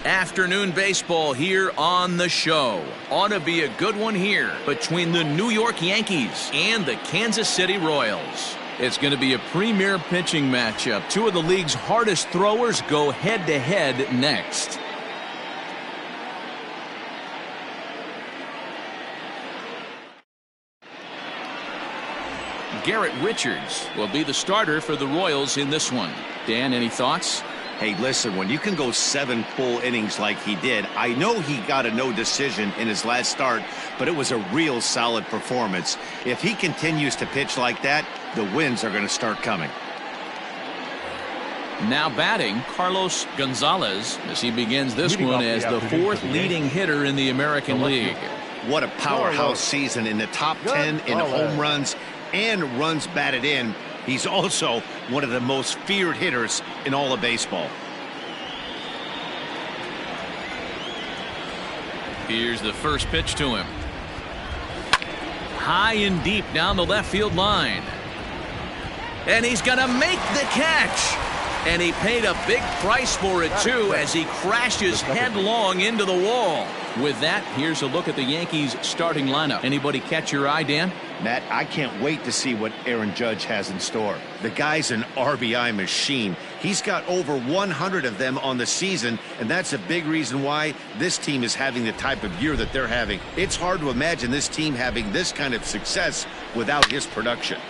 Afternoon baseball here on the show. Ought to be a good one here between the New York Yankees and the Kansas City Royals. It's going to be a premier pitching matchup. Two of the league's hardest throwers go head-to-head next. Garrett Richards will be the starter for the Royals in this one. Dan, any thoughts? Hey, listen, when you can go 7 full innings like he did, I know he got a no decision in his last start, but it was a real solid performance. If he continues to pitch like that, the wins are going to start coming. Now batting, Carlos Gonzalez, as he begins this one as the 4th leading hitter in the American League. What a powerhouse season, in the top 10 in home runs and runs batted in. He's also one of the most feared hitters in all of baseball. Here's the first pitch to him. High and deep down the left field line. And he's going to make the catch. And he paid a big price for it, too, as he crashes headlong into the wall. With that, here's a look at the Yankees' starting lineup. Anybody catch your eye, Dan? Matt, I can't wait to see what Aaron Judge has in store. The guy's an RBI machine. He's got over 100 of them on the season, and that's a big reason why this team is having the type of year that they're having. It's hard to imagine this team having this kind of success without his production.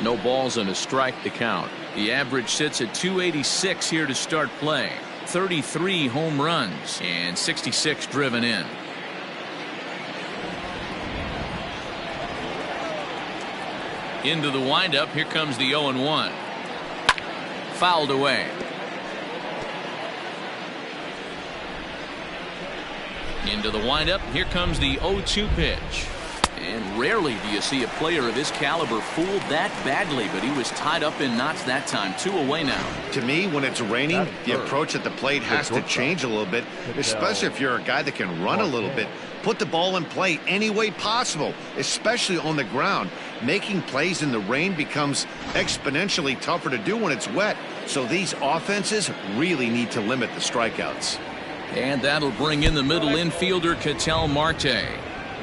No balls and a strike to count. The average sits at 286 here to start play. 33 home runs and 66 driven in. Into the windup. Here comes the 0-1. Fouled away. Into the windup. Here comes the 0-2 pitch. And rarely do you see a player of his caliber fooled that badly, but he was tied up in knots that time. 2 away now. To me, when it's raining, the approach at the plate has to change a little bit, especially if you're a guy that can run a little bit. Put the ball in play any way possible, especially on the ground. Making plays in the rain becomes exponentially tougher to do when it's wet. So these offenses really need to limit the strikeouts. And that'll bring in the middle infielder, Ketel Marte.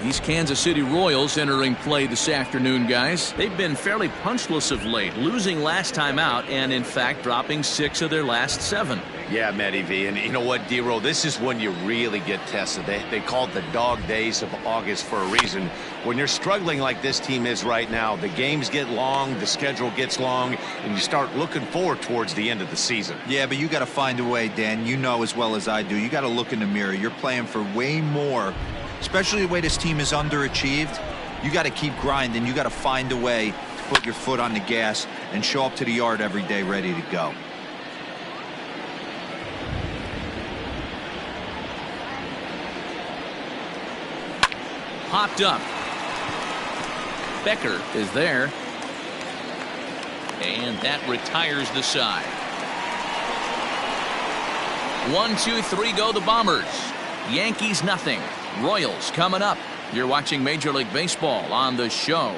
These Kansas City Royals entering play this afternoon, guys. They've been fairly punchless of late, losing last time out and, in fact, dropping 6 of their last 7. Yeah, Matty V. And you know what, D-Roll? This is when you really get tested. They call it the dog days of August for a reason. When you're struggling like this team is right now, the games get long, the schedule gets long, and you start looking forward towards the end of the season. Yeah, but you got to find a way, Dan. You know as well as I do. You got to look in the mirror. You're playing for way more. Especially the way this team is underachieved, you got to keep grinding. You got to find a way to put your foot on the gas and show up to the yard every day ready to go. Popped up. Becker is there. And that retires the side. 1, 2, 3 go the Bombers. Yankees nothing. Royals coming up. You're watching Major League Baseball on the show.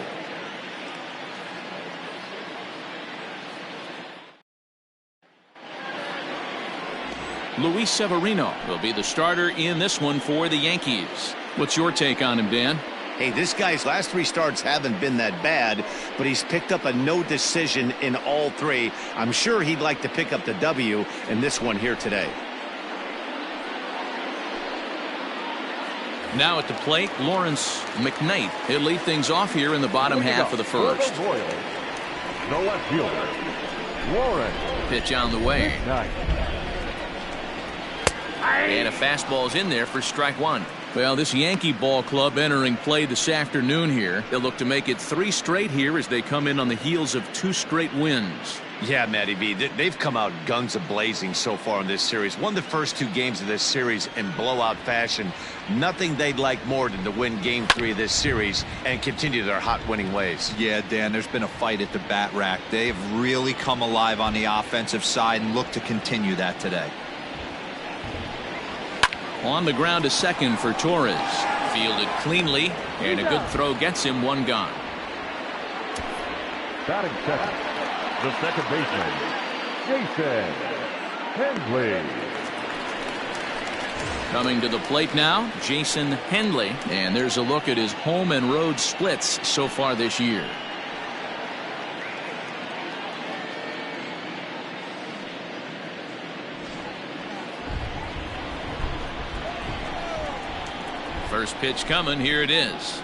Luis Severino will be the starter in this one for the Yankees. What's your take on him, Dan? Hey, this guy's last 3 starts haven't been that bad, but he's picked up a no decision in all 3. I'm sure he'd like to pick up the W in this one here today. Now at the plate, Lawrence McKnight. He'll lead things off here in the bottom half of the first. The left fielder, Lawrence. Pitch on the way. And a fastball's in there for strike 1. Well, this Yankee ball club entering play this afternoon here. They'll look to make it 3 straight here as they come in on the heels of 2 straight wins. Yeah, Matty B, they've come out guns a-blazing so far in this series. Won the first 2 games of this series in blowout fashion. Nothing they'd like more than to win Game 3 of this series and continue their hot winning ways. Yeah, Dan, there's been a fight at the bat rack. They have really come alive on the offensive side and look to continue that today. On the ground to second for Torres. Fielded cleanly, and a good throw gets him 1 gone. Batting second, the second baseman, Jason Hensley. Coming to the plate now, Jason Henley, and there's a look at his home and road splits so far this year. First pitch coming, here it is.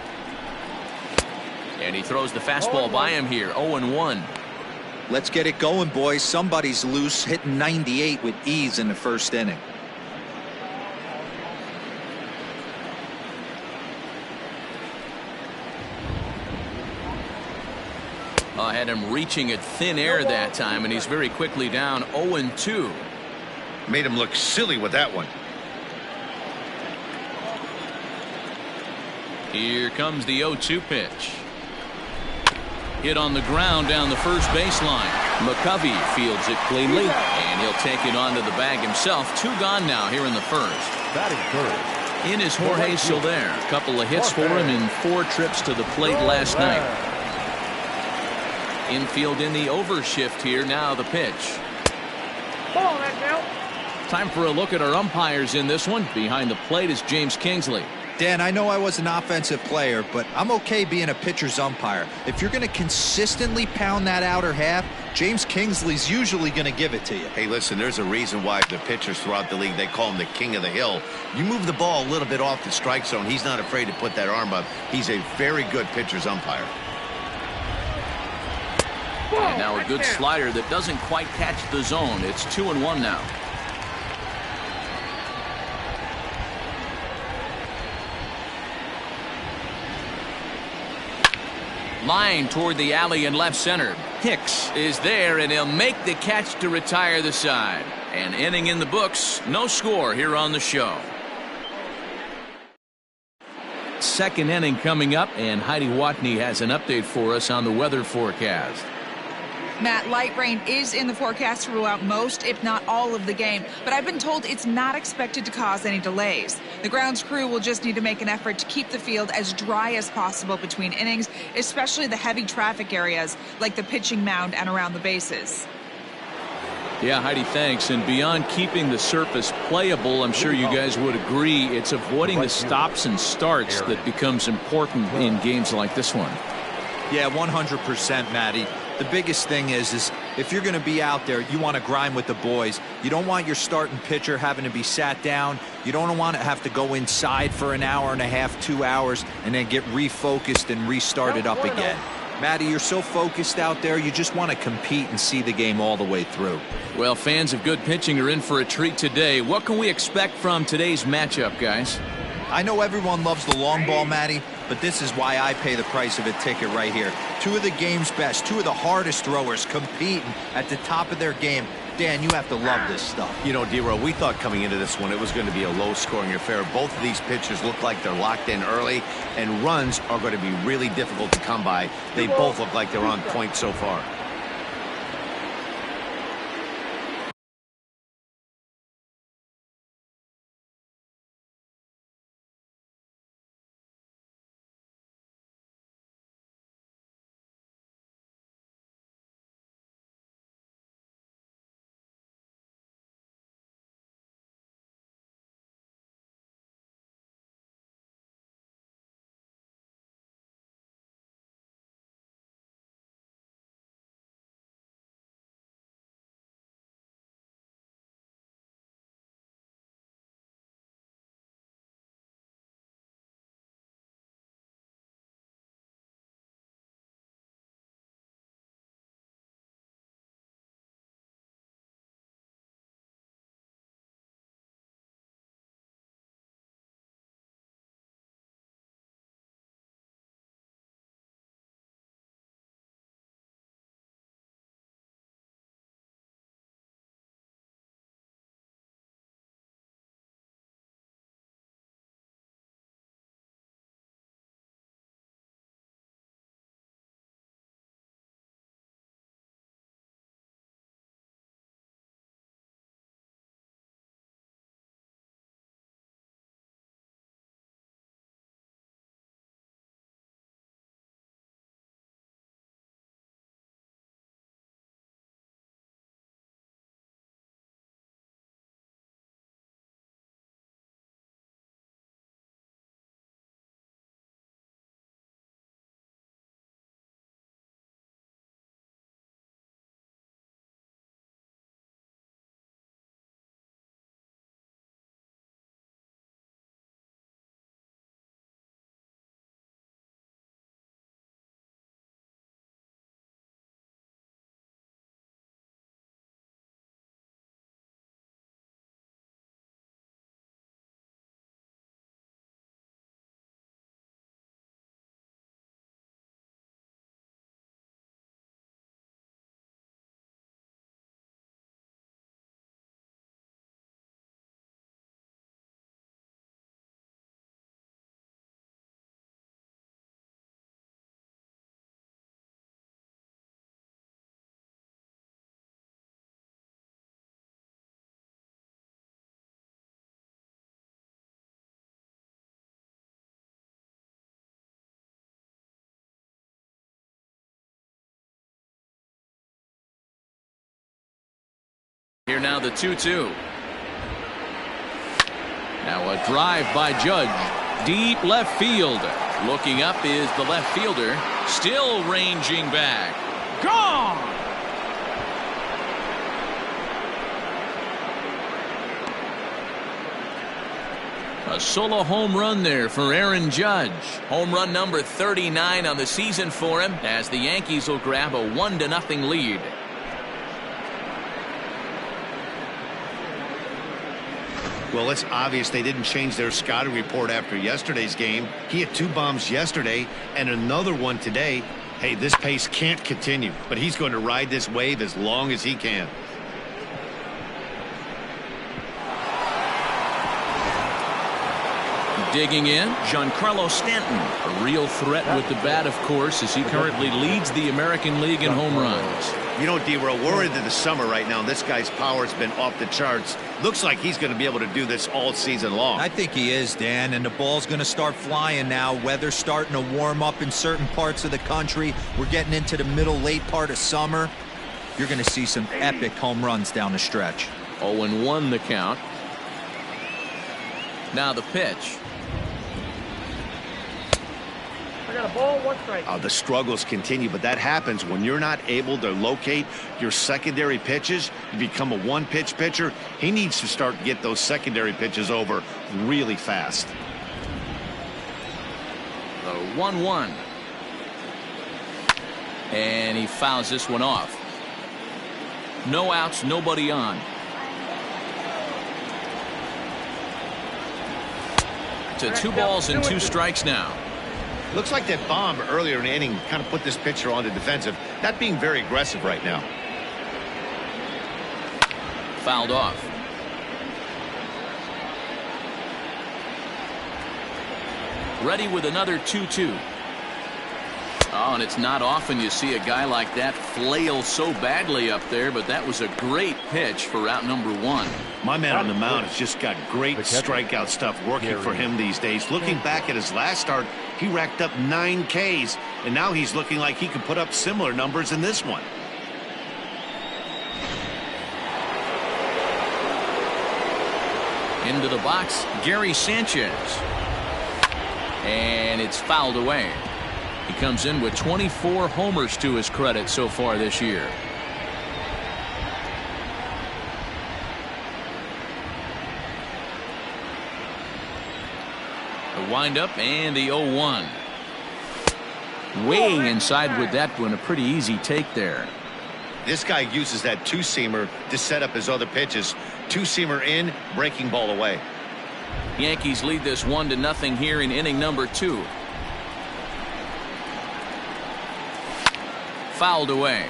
And he throws the fastball by him here, 0-1. Let's get it going, boys. Somebody's loose, hitting 98 with ease in the first inning. I had him reaching at thin air that time, and he's very quickly down 0-2. Made him look silly with that one. Here comes the 0-2 pitch. Hit on the ground down the first baseline. McCovey fields it cleanly, and he'll take it onto the bag himself. 2 gone now here in the first. Batting third. In is Jorge Soler. A couple of hits for him in 4 trips to the plate last night. Infield in the overshift here. Now the pitch. Time for a look at our umpires in this one. Behind the plate is James Kingsley. Dan, I know I was an offensive player, but I'm okay being a pitcher's umpire. If you're going to consistently pound that outer half, James Kingsley's usually going to give it to you. Hey, listen, there's a reason why the pitchers throughout the league, they call him the king of the hill. You move the ball a little bit off the strike zone, he's not afraid to put that arm up. He's a very good pitcher's umpire. And now a good slider that doesn't quite catch the zone. It's 2-1 now. Line toward the alley in left center. Hicks is there, and he'll make the catch to retire the side. An inning in the books. No score here on the show. Second inning coming up, and Heidi Watney has an update for us on the weather forecast. Matt, light rain is in the forecast throughout most, if not all, of the game, but I've been told it's not expected to cause any delays. The grounds crew will just need to make an effort to keep the field as dry as possible between innings, especially the heavy traffic areas like the pitching mound and around the bases. Yeah, Heidi, thanks. And beyond keeping the surface playable, I'm sure you guys would agree, it's avoiding the stops and starts that becomes important in games like this one. Yeah, 100%, Matty. The biggest thing is if you're going to be out there, you want to grind with the boys. You don't want your starting pitcher having to be sat down. You don't want to have to go inside for an hour and a half, 2 hours, and then get refocused and restarted up again. Matty, you're so focused out there, you just want to compete and see the game all the way through. Well, fans of good pitching are in for a treat today. What can we expect from today's matchup, guys? I know everyone loves the long ball, Matty, but this is why I pay the price of a ticket right here. 2 of the game's best, 2 of the hardest throwers competing at the top of their game. Dan, you have to love this stuff. You know, D-Row, we thought coming into this one it was going to be a low-scoring affair. Both of these pitchers look like they're locked in early, and runs are going to be really difficult to come by. They both look like they're on point so far. Here now the 2-2. Now a drive by Judge. Deep left field. Looking up is the left fielder. Still ranging back. Gone! A solo home run there for Aaron Judge. Home run number 39 on the season for him as the Yankees will grab a 1-0 lead. Well, it's obvious they didn't change their scouting report after yesterday's game. He had 2 bombs yesterday and another one today. Hey, this pace can't continue, but he's going to ride this wave as long as he can. Digging in, Giancarlo Stanton, a real threat with the bat, of course, as he currently leads the American League in home runs. You know, D-Row, we're into the summer right now, and this guy's power's been off the charts. Looks like he's going to be able to do this all season long. I think he is, Dan, and the ball's going to start flying now. Weather's starting to warm up in certain parts of the country. We're getting into the late part of summer. You're going to see some epic home runs down the stretch. 0-1 the count. Now the pitch. I got a ball, 1 strike. The struggles continue, but that happens when you're not able to locate your secondary pitches. You become a one-pitch pitcher. He needs to start to get those secondary pitches over really fast. The 1-1. And he fouls this one off. No outs, nobody on. To 2 balls and 2 strikes now. Looks like that bomb earlier in the inning kind of put this pitcher on the defensive. Not being very aggressive right now. Fouled off. Ready with another 2-2. Oh, and it's not often you see a guy like that flail so badly up there, but that was a great pitch for out number 1. My man on the mound has just got great strikeout stuff working for him these days. Looking back at his last start, he racked up 9 Ks, and now he's looking like he can put up similar numbers in this one. Into the box, Gary Sanchez. And it's fouled away. He comes in with 24 homers to his credit so far this year. The windup and the 0-1. Way inside with that one. A pretty easy take there. This guy uses that 2-seamer to set up his other pitches. 2-seamer in, breaking ball away. Yankees lead this 1-0 here in inning number 2. Fouled away.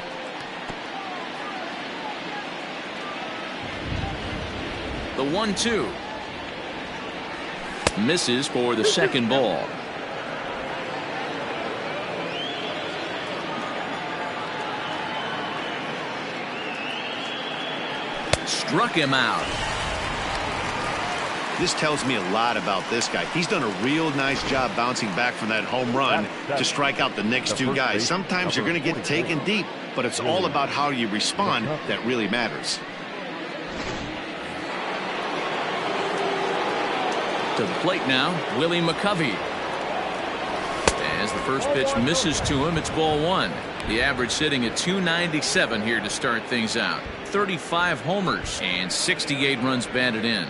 The 1-2. Misses for the second ball. Struck him out. This tells me a lot about this guy. He's done a real nice job bouncing back from that home run to strike out the next 2 guys. Sometimes you're going to get taken deep, but it's all about how you respond that really matters. To the plate now, Willie McCovey. As the first pitch misses to him, it's ball 1. The average sitting at 297 here to start things out. 35 homers and 68 runs batted in.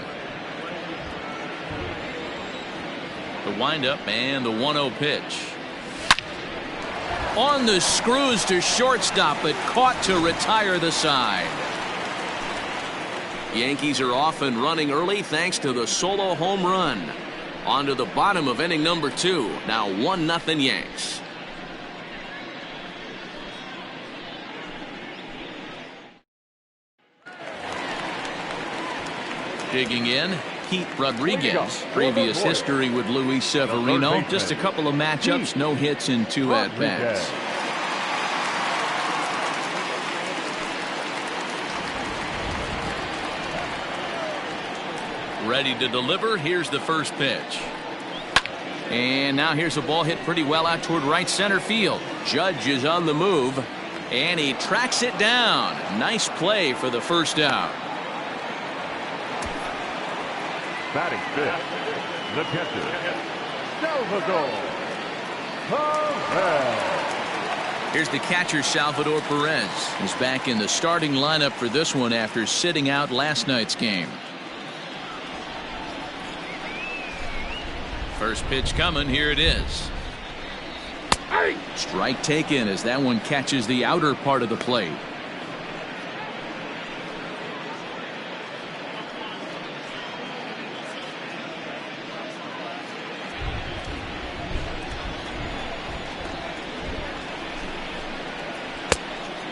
The windup and the 1-0 pitch. On the screws to shortstop, but caught to retire the side. Yankees are off and running early thanks to the solo home run. On to the bottom of inning number 2. Now 1-0 Yanks. Digging in, Pete Rodriguez. Previous history with Luis Severino. Just a couple of matchups, no hits in 2 at-bats. Ready to deliver. Here's the first pitch. And now here's a ball hit pretty well out toward right center field. Judge is on the move, and he tracks it down. Nice play for the first out. Batting fifth, the catcher, Salvador Perez. Here's the catcher, Salvador Perez. He's back in the starting lineup for this one after sitting out last night's game. First pitch coming. Here it is. Strike taken as that one catches the outer part of the plate.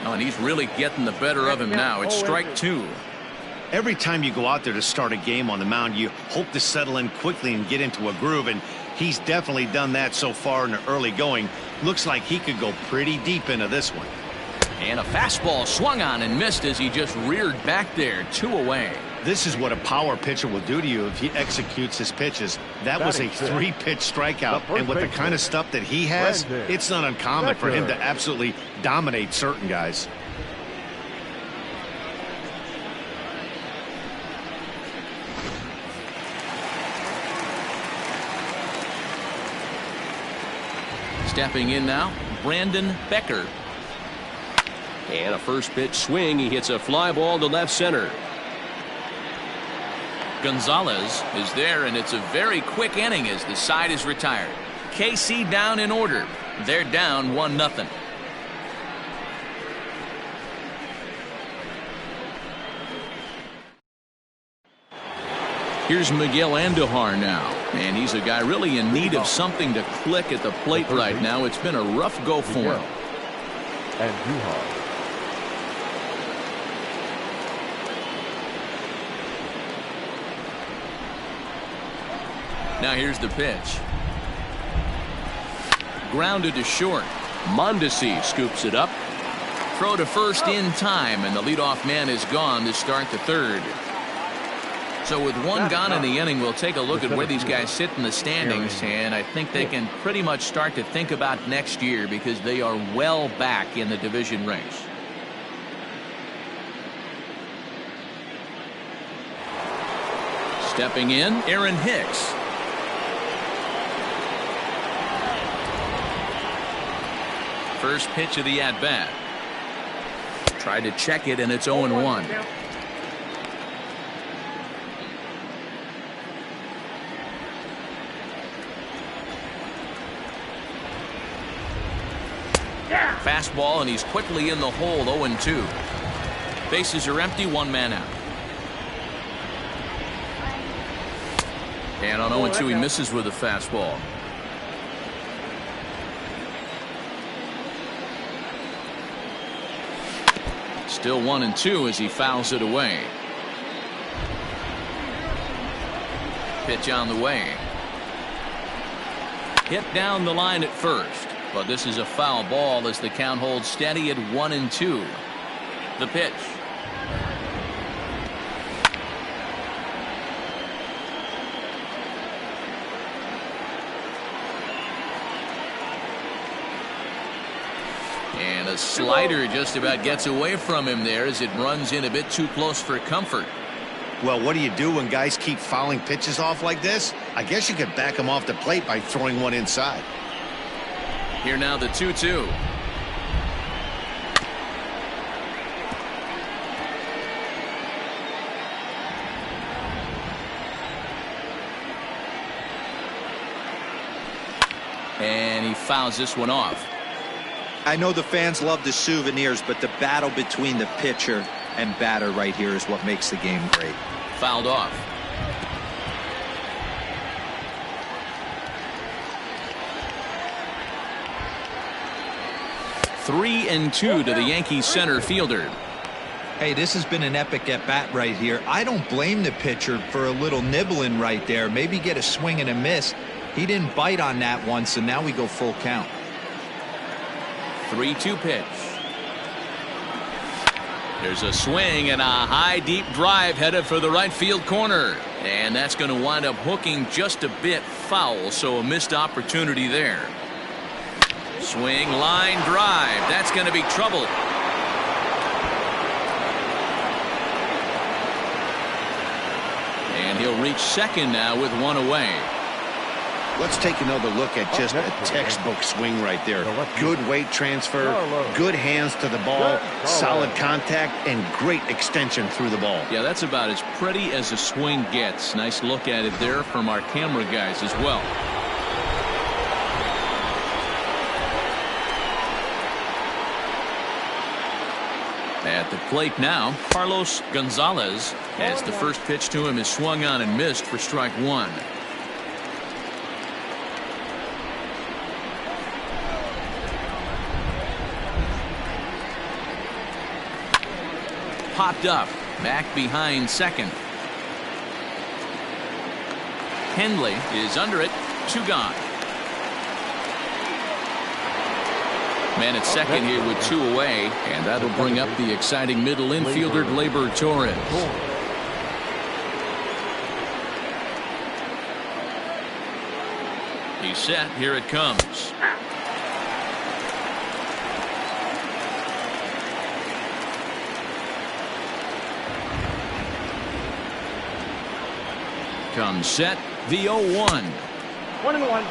Oh, and he's really getting the better of him now. It's strike two. Every time you go out there to start a game on the mound, you hope to settle in quickly and get into a groove, and he's definitely done that so far in the early going. Looks like he could go pretty deep into this one. And a fastball swung on and missed as he just reared back there. 2 away. This is what a power pitcher will do to you if he executes his pitches. That was a 3-pitch strikeout, and with the kind of stuff that he has, it's not uncommon for him to absolutely dominate certain guys. Stepping in now, Brandon Becker. And a first pitch swing. He hits a fly ball to left center. Gonzalez is there, and it's a very quick inning as the side is retired. KC down in order. They're down 1-0. Here's Miguel Andujar now, and he's a guy really in need of something to click at the plate right now. It's been a rough go for him. Andujar. Now here's the pitch. Grounded to short. Mondesi scoops it up. Throw to first in time, and the leadoff man is gone to start the third. So with one gone in the inning, we'll take a look at where these guys sit in the standings, and I think they can pretty much start to think about next year because they are well back in the division race. Stepping in, Aaron Hicks. First pitch of the at-bat. Tried to check it, and it's 0-1. Fastball, and he's quickly in the hole. 0-2. Bases are empty. 1 man out. And on 0-2, he misses with a fastball. Still 1-2 as he fouls it away. Pitch on the way. Hit down the line at first, but this is a foul ball as the count holds steady at 1-2. The pitch. And a slider just about gets away from him there as it runs in a bit too close for comfort. Well, what do you do when guys keep fouling pitches off like this? I guess you could back them off the plate by throwing one inside. Here now the 2-2. And he fouls this one off. I know the fans love the souvenirs, but the battle between the pitcher and batter right here is what makes the game great. Fouled off. Three and 2 to the Yankees center fielder. Hey, this has been an epic at bat right here. I don't blame the pitcher for a little nibbling right there. Maybe get a swing and a miss. He didn't bite on that one, so now we go full count. 3-2 pitch. There's a swing and a high deep drive headed for the right field corner, and that's going to wind up hooking just a bit foul, so a missed opportunity there. Swing, line drive. That's going to be trouble. And he'll reach second now with one away. Let's take another look at just a textbook swing right there. Good weight transfer, good hands to the ball, solid contact, and great extension through the ball. Yeah, that's about as pretty as a swing gets. Nice look at it there from our camera guys as well. At the plate now, Carlos Gonzalez, as the first pitch to him is swung on and missed for strike one. Popped up, back behind second. Henley is under it, 2 gone. Man at second here with 2 away, and that'll bring up the exciting middle infielder Gleyber Torres. He's set, here it comes. Comes set, the 0-1. 1-1.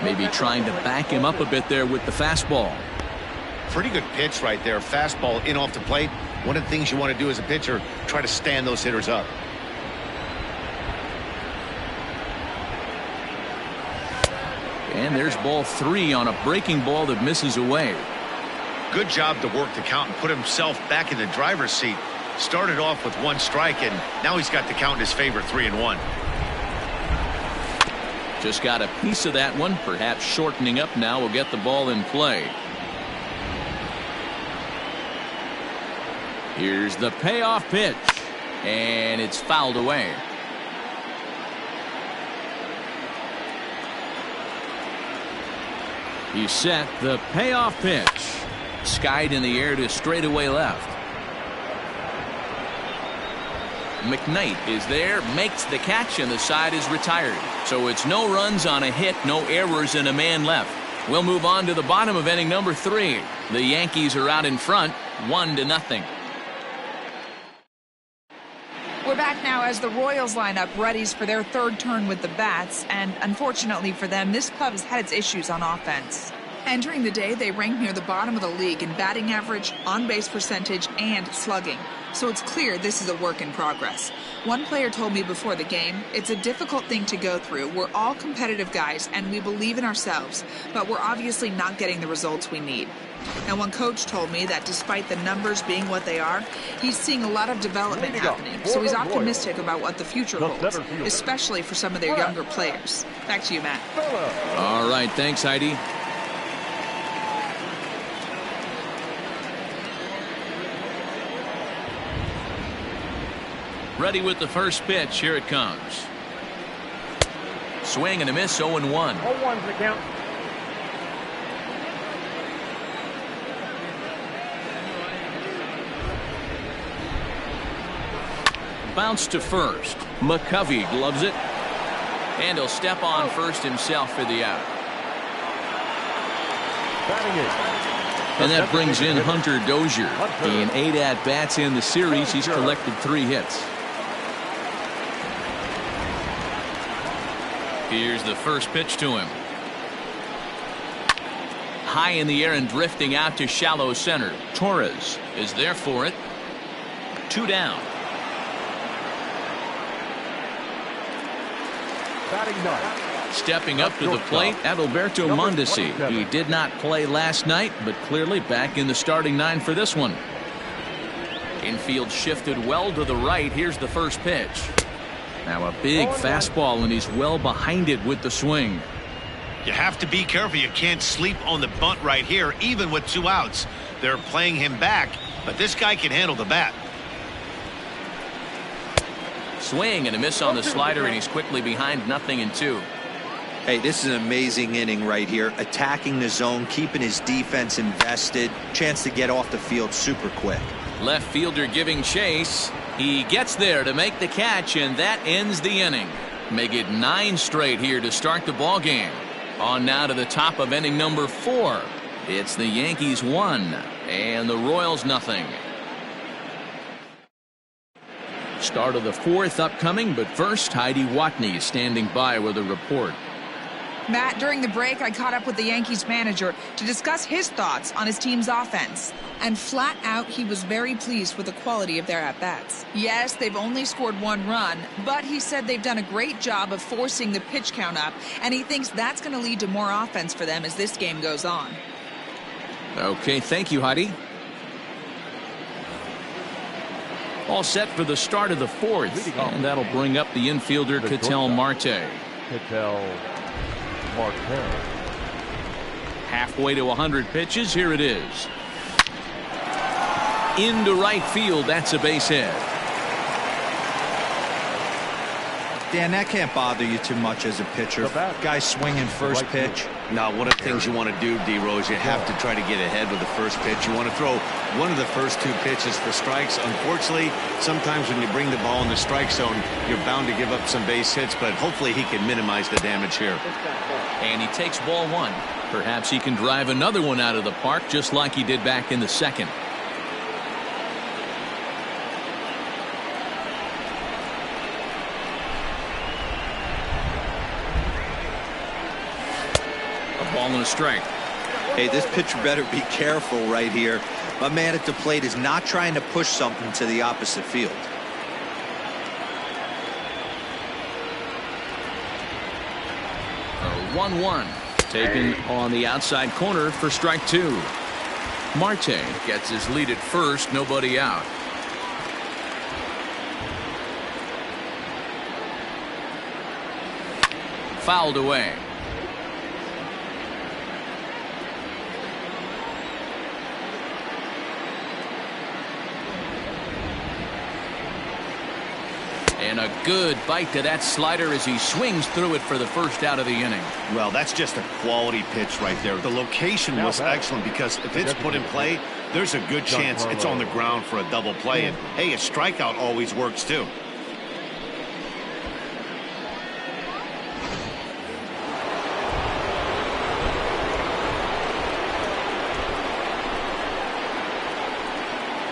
Maybe trying to back him up a bit there with the fastball. Pretty good pitch right there. Fastball in off the plate. One of the things you want to do as a pitcher, try to stand those hitters up. And there's ball 3 on a breaking ball that misses away. Good job to work the count and put himself back in the driver's seat. Started off with 1 strike, and now he's got the count in his favor, 3-1. Just got a piece of that one. Perhaps shortening up now will get the ball in play. Here's the payoff pitch, and it's fouled away. He's set, the payoff pitch. Skied in the air to straightaway left. McKnight is there, makes the catch, and the side is retired. So it's no runs on a hit, no errors, and a man left. We'll move on to the bottom of inning number 3. The Yankees are out in front, 1-0. We're back now as the Royals line up readies for their 3rd turn with the bats, and unfortunately for them, this club has had its issues on offense. Entering the day, they rank near the bottom of the league in batting average, on-base percentage, and slugging. So it's clear this is a work in progress. One player told me before the game, it's a difficult thing to go through. We're all competitive guys, and we believe in ourselves, but we're obviously not getting the results we need. Now, one coach told me that despite the numbers being what they are, he's seeing a lot of development happening, so he's optimistic about what the future holds, especially for some of their younger players. Back to you, Matt. All right, thanks, Heidi. Ready with the first pitch. Here it comes. Swing and a miss, 0-1. 0-1's the count. Bounce to first. McCovey gloves it. And he'll step on first himself for the out. And that brings in Hunter Dozier. In 8 at-bats in the series, he's collected 3 hits. Here's the first pitch to him. High in the air and drifting out to shallow center. Torres is there for it. 2 down. Stepping up to the plate, Adalberto Mondesi. He did not play last night, but clearly back in the starting 9 for this one. Infield shifted well to the right. Here's the first pitch. Now a big fastball, and he's well behind it with the swing. You have to be careful. You can't sleep on the bunt right here, even with 2 outs. They're playing him back, but this guy can handle the bat. Swing and a miss on the slider, and he's quickly behind 0-2. Hey, this is an amazing inning right here. Attacking the zone, keeping his defense invested. Chance to get off the field super quick. Left fielder giving chase. He gets there to make the catch, and that ends the inning. Make it 9 straight here to start the ball game. On now to the top of inning number 4. It's the Yankees 1 and the Royals nothing. Start of the 4th upcoming, but first Heidi Watney is standing by with a report. Matt, during the break, I caught up with the Yankees manager to discuss his thoughts on his team's offense. And flat out, he was very pleased with the quality of their at-bats. Yes, they've only scored 1 run, but he said they've done a great job of forcing the pitch count up, and he thinks that's going to lead to more offense for them as this game goes on. Okay, thank you, Heidi. All set for the start of the 4th, and that'll bring up the infielder Ketel Marte. Halfway to 100 pitches. Here it is. Into right field. That's a base hit. Dan, that can't bother you too much as a pitcher. Guy swinging first pitch. Now, one of the things you want to do, D-Rose, you have to try to get ahead with the first pitch. You want to throw one of the first 2 pitches for strikes. Unfortunately, sometimes when you bring the ball in the strike zone, you're bound to give up some base hits, but hopefully he can minimize the damage here. And he takes ball 1. Perhaps he can drive another one out of the park just like he did back in the 2nd. Ball and a strike. Hey, this pitcher better be careful right here. My man at the plate is not trying to push something to the opposite field. A 1-1 taken on the outside corner for strike 2. Marte gets his lead at first, nobody out. Fouled away. And a good bite to that slider as he swings through it for the first out of the inning. Well, that's just a quality pitch right there. The location was excellent because if it's put in play, there's a good chance it's on the ground for a double play. And, hey, a strikeout always works, too.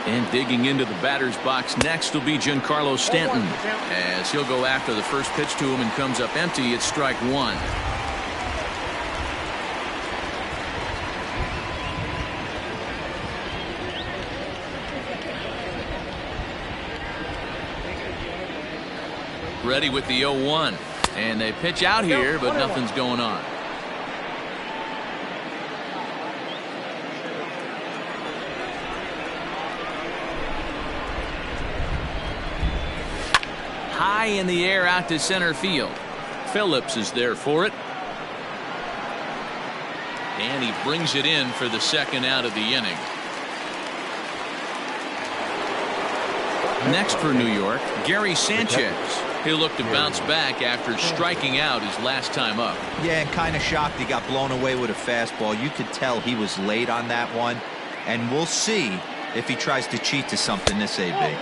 And digging into the batter's box next will be Giancarlo Stanton as he'll go after the first pitch to him and comes up empty. It's strike 1. Ready with the 0-1, and they pitch out here, but nothing's going on. High in the air out to center field. Phillips is there for it. And he brings it in for the second out of the inning. Next for New York, Gary Sanchez. He'll look to bounce back after striking out his last time up. Yeah, and kind of shocked he got blown away with a fastball. You could tell he was late on that one. And we'll see if he tries to cheat to something this AB.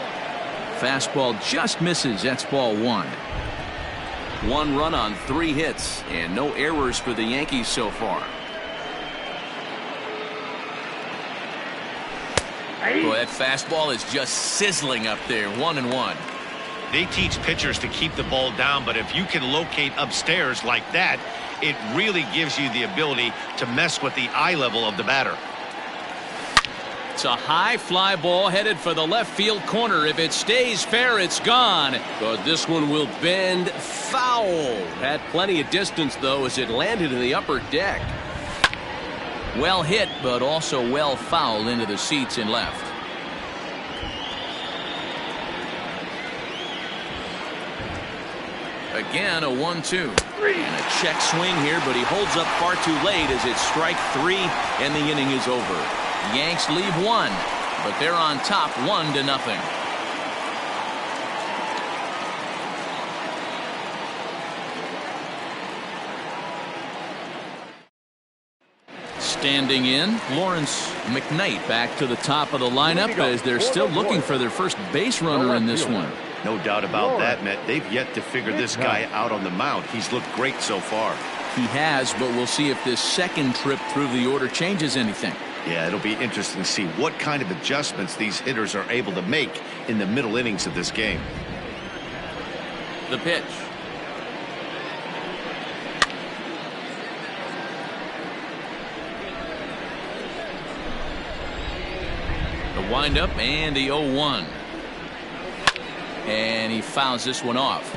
Fastball just misses. That's ball 1. 1 run on 3 hits and no errors for the Yankees so far. Boy, that fastball is just sizzling up there. 1-1. They teach pitchers to keep the ball down, but if you can locate upstairs like that, it really gives you the ability to mess with the eye level of the batter. It's a high fly ball headed for the left field corner. If it stays fair, it's gone. But this one will bend foul. Had plenty of distance, though, as it landed in the upper deck. Well hit, but also well fouled into the seats in left. Again, a 1-2. And a check swing here, but he holds up far too late as it's strike 3, and the inning is over. Yanks leave 1, but they're on top 1-0. Standing in, Lawrence McKnight back to the top of the lineup as they're still looking for their first base runner in this one. No doubt about that, Matt. They've yet to figure this guy out on the mound. He's looked great so far. He has, but we'll see if this second trip through the order changes anything. Yeah, it'll be interesting to see what kind of adjustments these hitters are able to make in the middle innings of this game. The pitch. The windup and the 0-1. And he fouls this one off.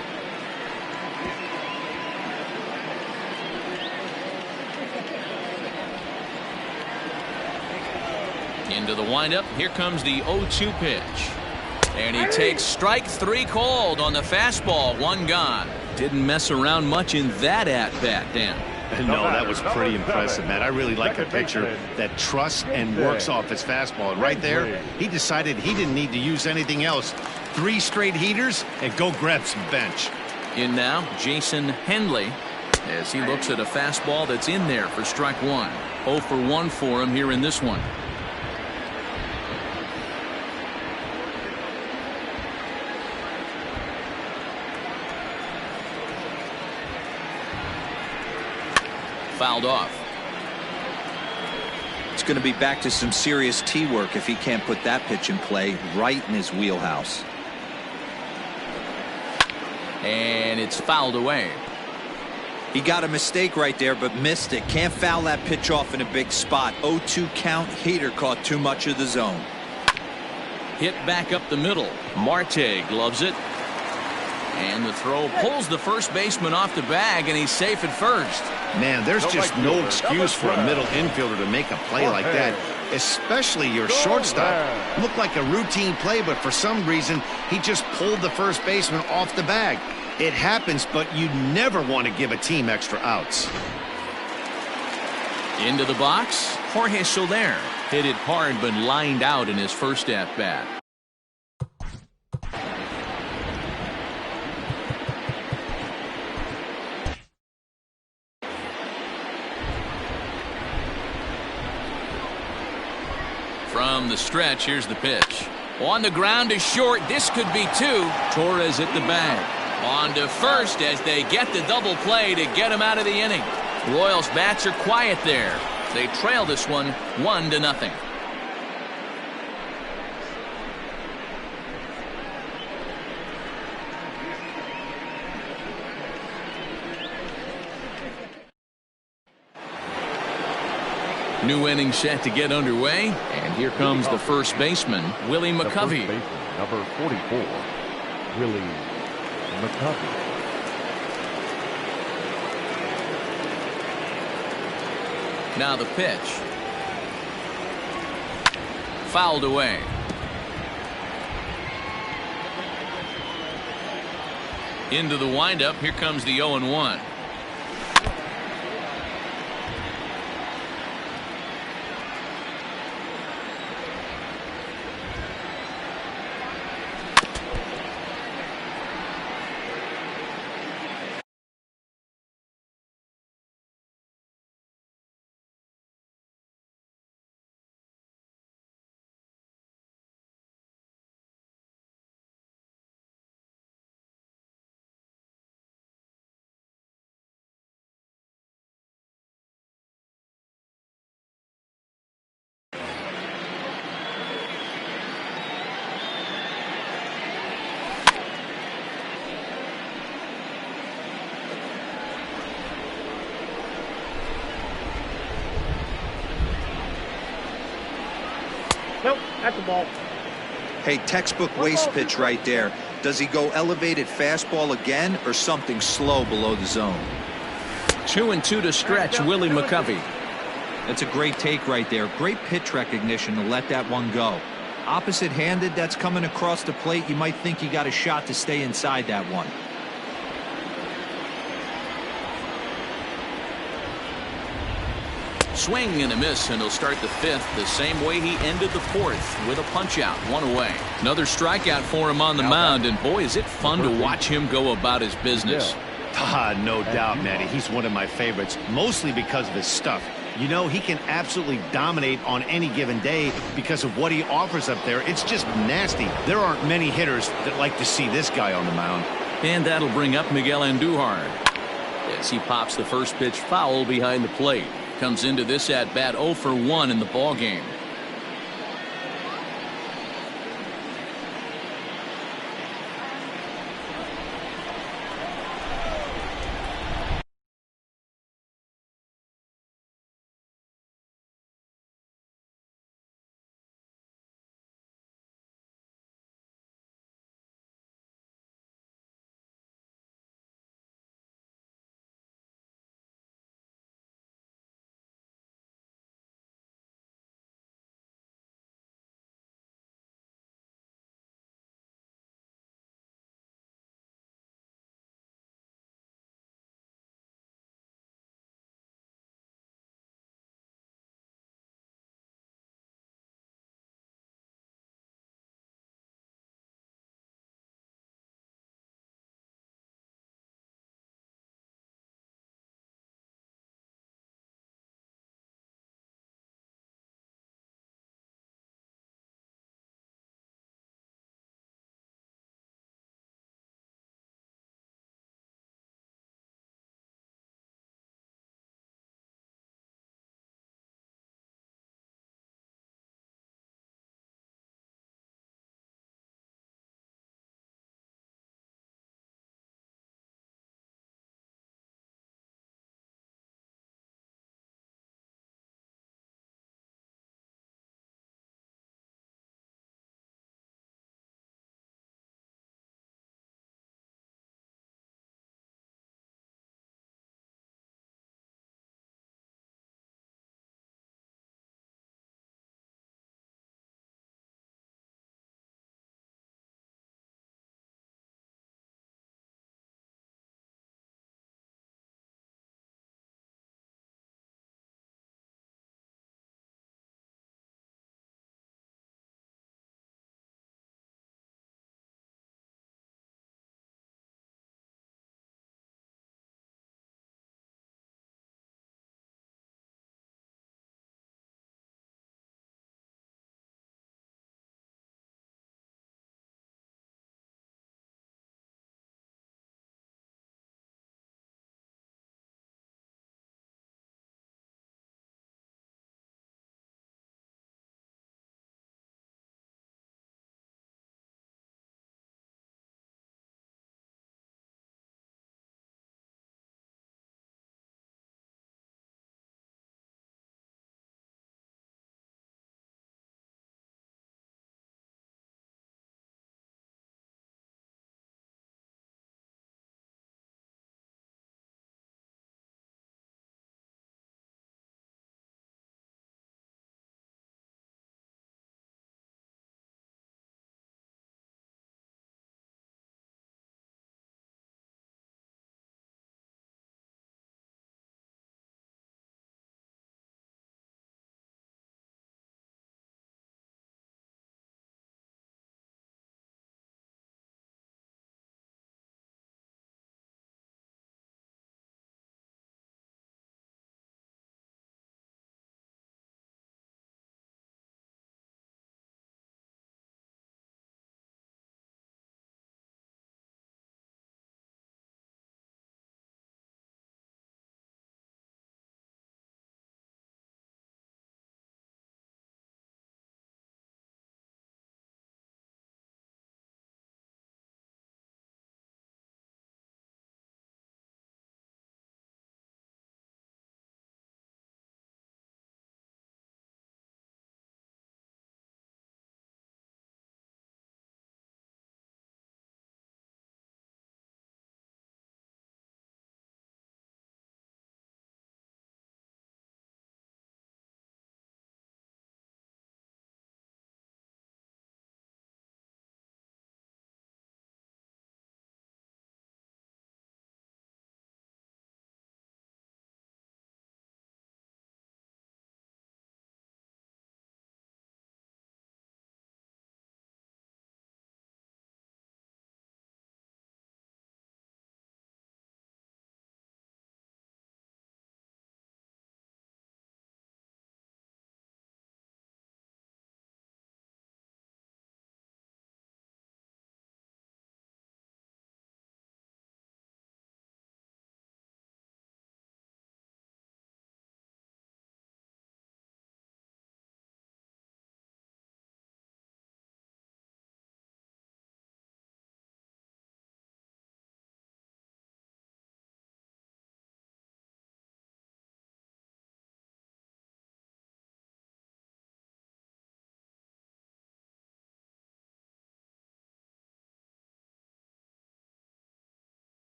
Into the windup. Here comes the 0-2 pitch. And he takes strike 3 called on the fastball. 1 gone. Didn't mess around much in that at-bat, Dan. No, that was pretty impressive, man. I really like a pitcher that trusts and works off his fastball. And right there, he decided he didn't need to use anything else. 3 straight heaters and go grab some bench. In now, Jason Henley, as he looks at a fastball that's in there for strike 1. 0 for 1 for him here in this one. Fouled off. It's going to be back to some serious tee work if he can't put that pitch in play right in his wheelhouse. And it's fouled away. He got a mistake right there, but missed it. Can't foul that pitch off in a big spot. 0-2 count. Hader caught too much of the zone. Hit back up the middle. Marte gloves it. And the throw pulls the first baseman off the bag, and he's safe at first. Man, there's just no excuse for a middle infielder to make a play like that, especially your shortstop. Looked like a routine play, but for some reason, he just pulled the first baseman off the bag. It happens, but you never want to give a team extra outs. Into the box, Jorge Soler hit it hard, but lined out in his first at-bat. From the stretch, here's the pitch. On the ground is short. This could be 2. Torres hit the bag. On to first as they get the double play to get him out of the inning. Royals bats are quiet there. They trail this one 1-0. New inning set to get underway, and here comes the first baseman, Willie McCovey. Number 44, Willie McCovey. Now the pitch. Fouled away. Into the windup, here comes the 0-1. Nope, that's a ball. Hey, textbook waste pitch right there. Does he go elevated fastball again or something slow below the zone? 2-2 to stretch, Willie McCovey. That's a great take right there. Great pitch recognition to let that one go. Opposite-handed, that's coming across the plate. You might think you got a shot to stay inside that one. Swing and a miss, and he'll start the 5th the same way he ended the 4th with a punch-out, 1 away. Another strikeout for him on the mound, and boy, is it fun to watch him go about his business. No doubt, Matty. He's one of my favorites, mostly because of his stuff. You know, he can absolutely dominate on any given day because of what he offers up there. It's just nasty. There aren't many hitters that like to see this guy on the mound. And that'll bring up Miguel Andujar. as he pops the first pitch foul behind the plate. Comes into this at bat 0 for 1 in the ball game.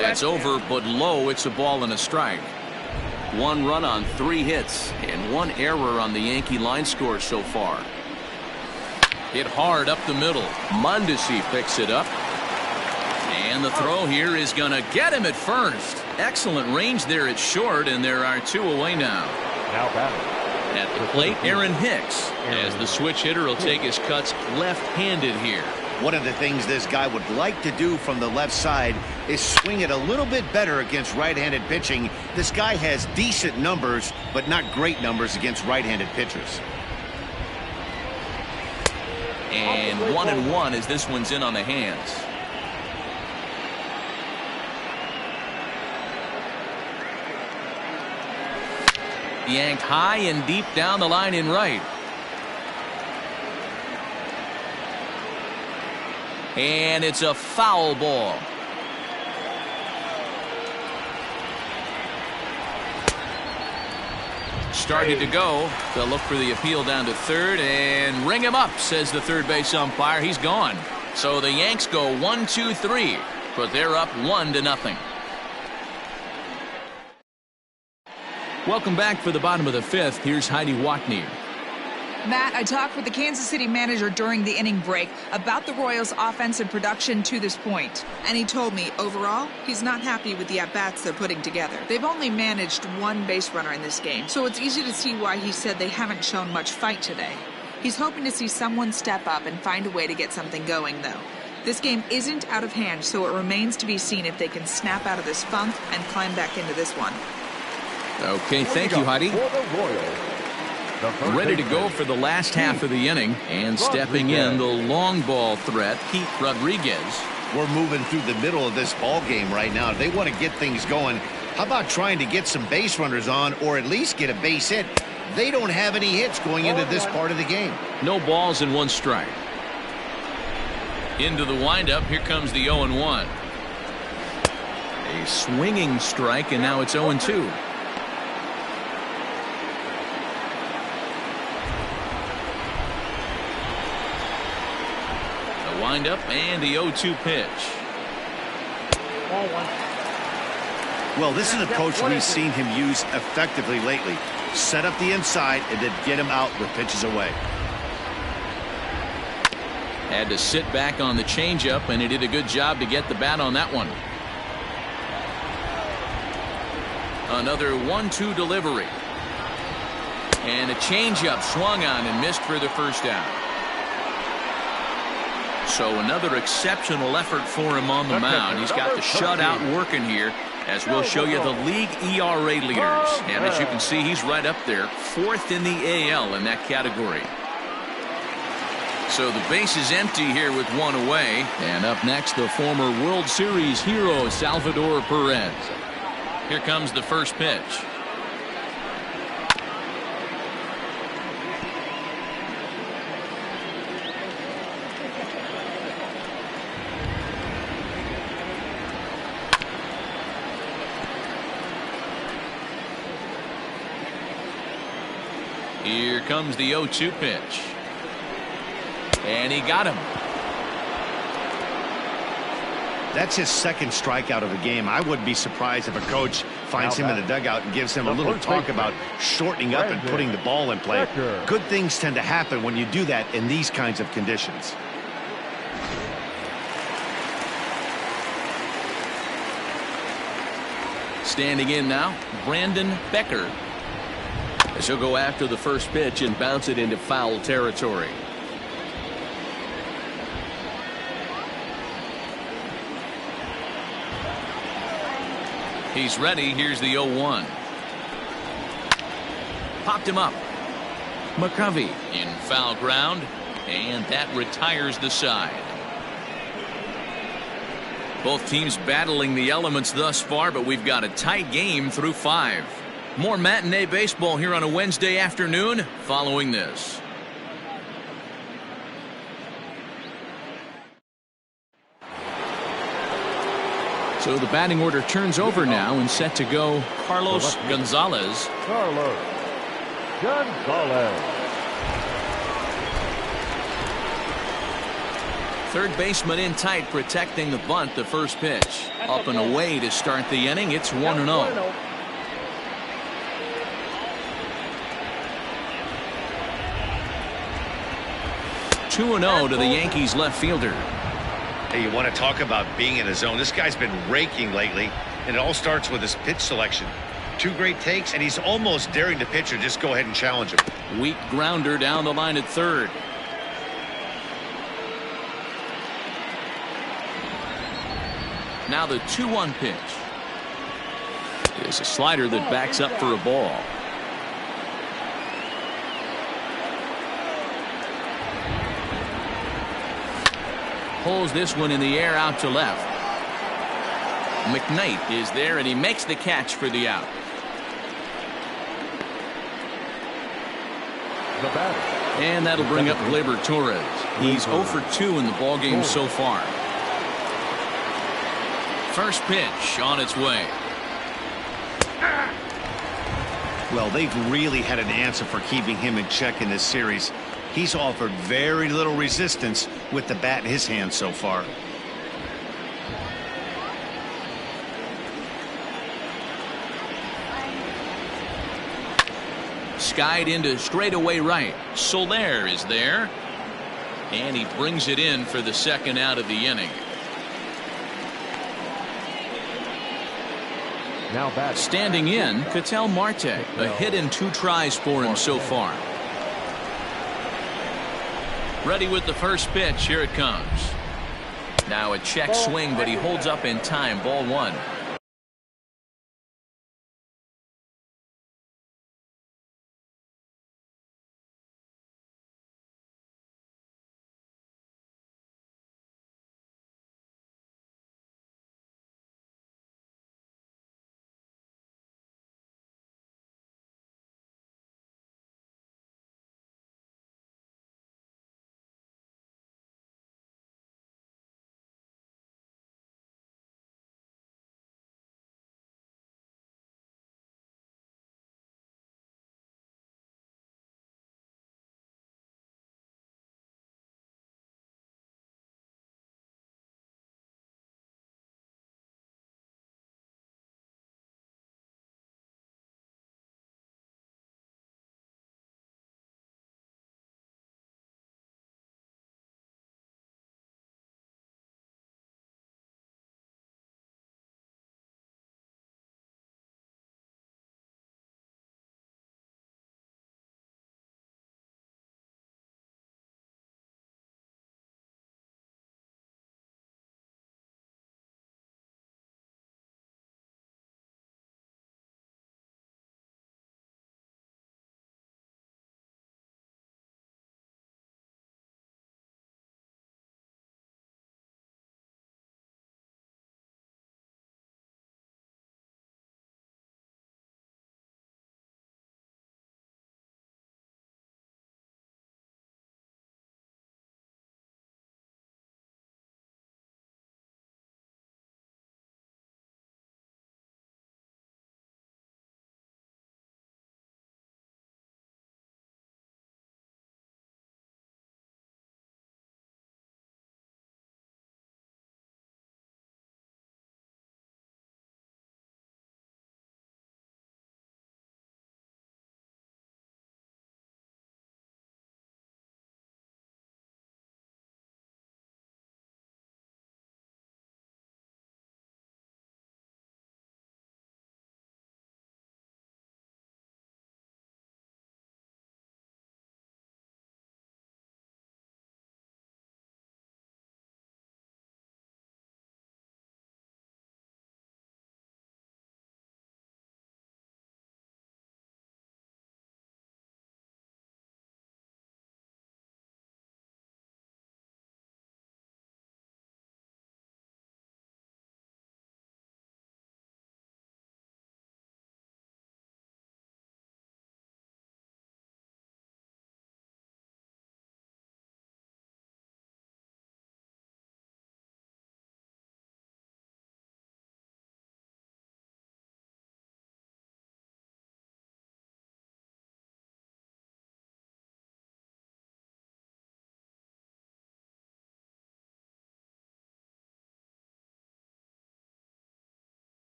That's over, but low. It's a ball and a strike. 1 run on 3 hits and 1 error on the Yankee line score so far. Hit hard up the middle. Mondesi picks it up. And the throw here is going to get him at first. Excellent range there at short, and there are 2 away now. Now batting. At the plate, Aaron Hicks, as the switch hitter will take his cuts left-handed here. One of the things this guy would like to do from the left side is swing it a little bit better against right-handed pitching. This guy has decent numbers, but not great numbers against right-handed pitchers. And 1-1 as this one's in on the hands. Yanked high and deep down the line in right. And it's a foul ball. Started to go. They'll look for the appeal down to third and ring him up, says the third base umpire. He's gone. So the Yanks go 1-2-3, but they're up 1-0. Welcome back for the bottom of the 5th. Here's Heidi Watney. Matt, I talked with the Kansas City manager during the inning break about the Royals' offensive production to this point. And he told me, overall, he's not happy with the at-bats they're putting together. They've only managed 1 base runner in this game, so it's easy to see why he said they haven't shown much fight today. He's hoping to see someone step up and find a way to get something going, though. This game isn't out of hand, so it remains to be seen if they can snap out of this funk and climb back into this one. Okay, thank you, Heidi. Ready to go for the last half of the inning, and stepping in the long ball threat, Pete Rodriguez. We're moving through the middle of this ball game right now. They want to get things going. How about trying to get some base runners on, or at least get a base hit? They don't have any hits going into this part of the game. No balls and 1 strike. Into the windup. Here comes the 0-1. A swinging strike, and now it's 0-2. Windup and the 0-2 pitch. Well, this is an approach we've seen him use effectively lately. Set up the inside and then get him out with pitches away. Had to sit back on the changeup, and he did a good job to get the bat on that one. Another 1-2 delivery. And a changeup swung on and missed for the first down. So another exceptional effort for him on the mound. He's got the shutout working here, as we'll show you the league ERA leaders. And as you can see, he's right up there, 4th in the AL in that category. So the base is empty here with 1 away. And up next, the former World Series hero, Salvador Perez. Here comes the first pitch. Here comes the 0-2 pitch. And he got him. That's his 2nd strikeout of the game. I wouldn't be surprised if a coach finds him in the dugout and gives him a little talk about shortening up and putting the ball in play. Good things tend to happen when you do that in these kinds of conditions. Standing in now, Brandon Becker. As he'll go after the first pitch and bounce it into foul territory. He's ready. Here's the 0-1. Popped him up. McCovey in foul ground, and that retires the side. Both teams battling the elements thus far, but we've got a tight game through 5. More matinee baseball here on a Wednesday afternoon following this. So the batting order turns over now, and set to go Carlos Gonzalez. Carlos Gonzalez. third baseman in tight, protecting the bunt. The first pitch up and away to start the inning. It's 1-0. 2-0 to the Yankees left fielder. Hey, you want to talk about being in a zone? This guy's been raking lately, and it all starts with his pitch selection. 2 great takes, and he's almost daring the pitcher just go ahead and challenge him. Weak grounder down the line at third. Now the 2-1 pitch is a slider that backs up for a ball. Pulls this one in the air out to left. McKnight is there, and he makes the catch for the out. The batter. And that'll bring up Gleyber Torres. He's 0 for 2 in the ballgame so far. First pitch on its way. Well, they've really had an answer for keeping him in check in this series. He's offered very little resistance with the bat in his hand so far. Skied into straightaway right. Soler is there, and he brings it in for the second out of the inning. Now back. Standing in, Ketel Marte. A hit and 2 tries for him so far. Ready with the first pitch. Here it comes. Now a check swing, but he holds up in time. Ball 1.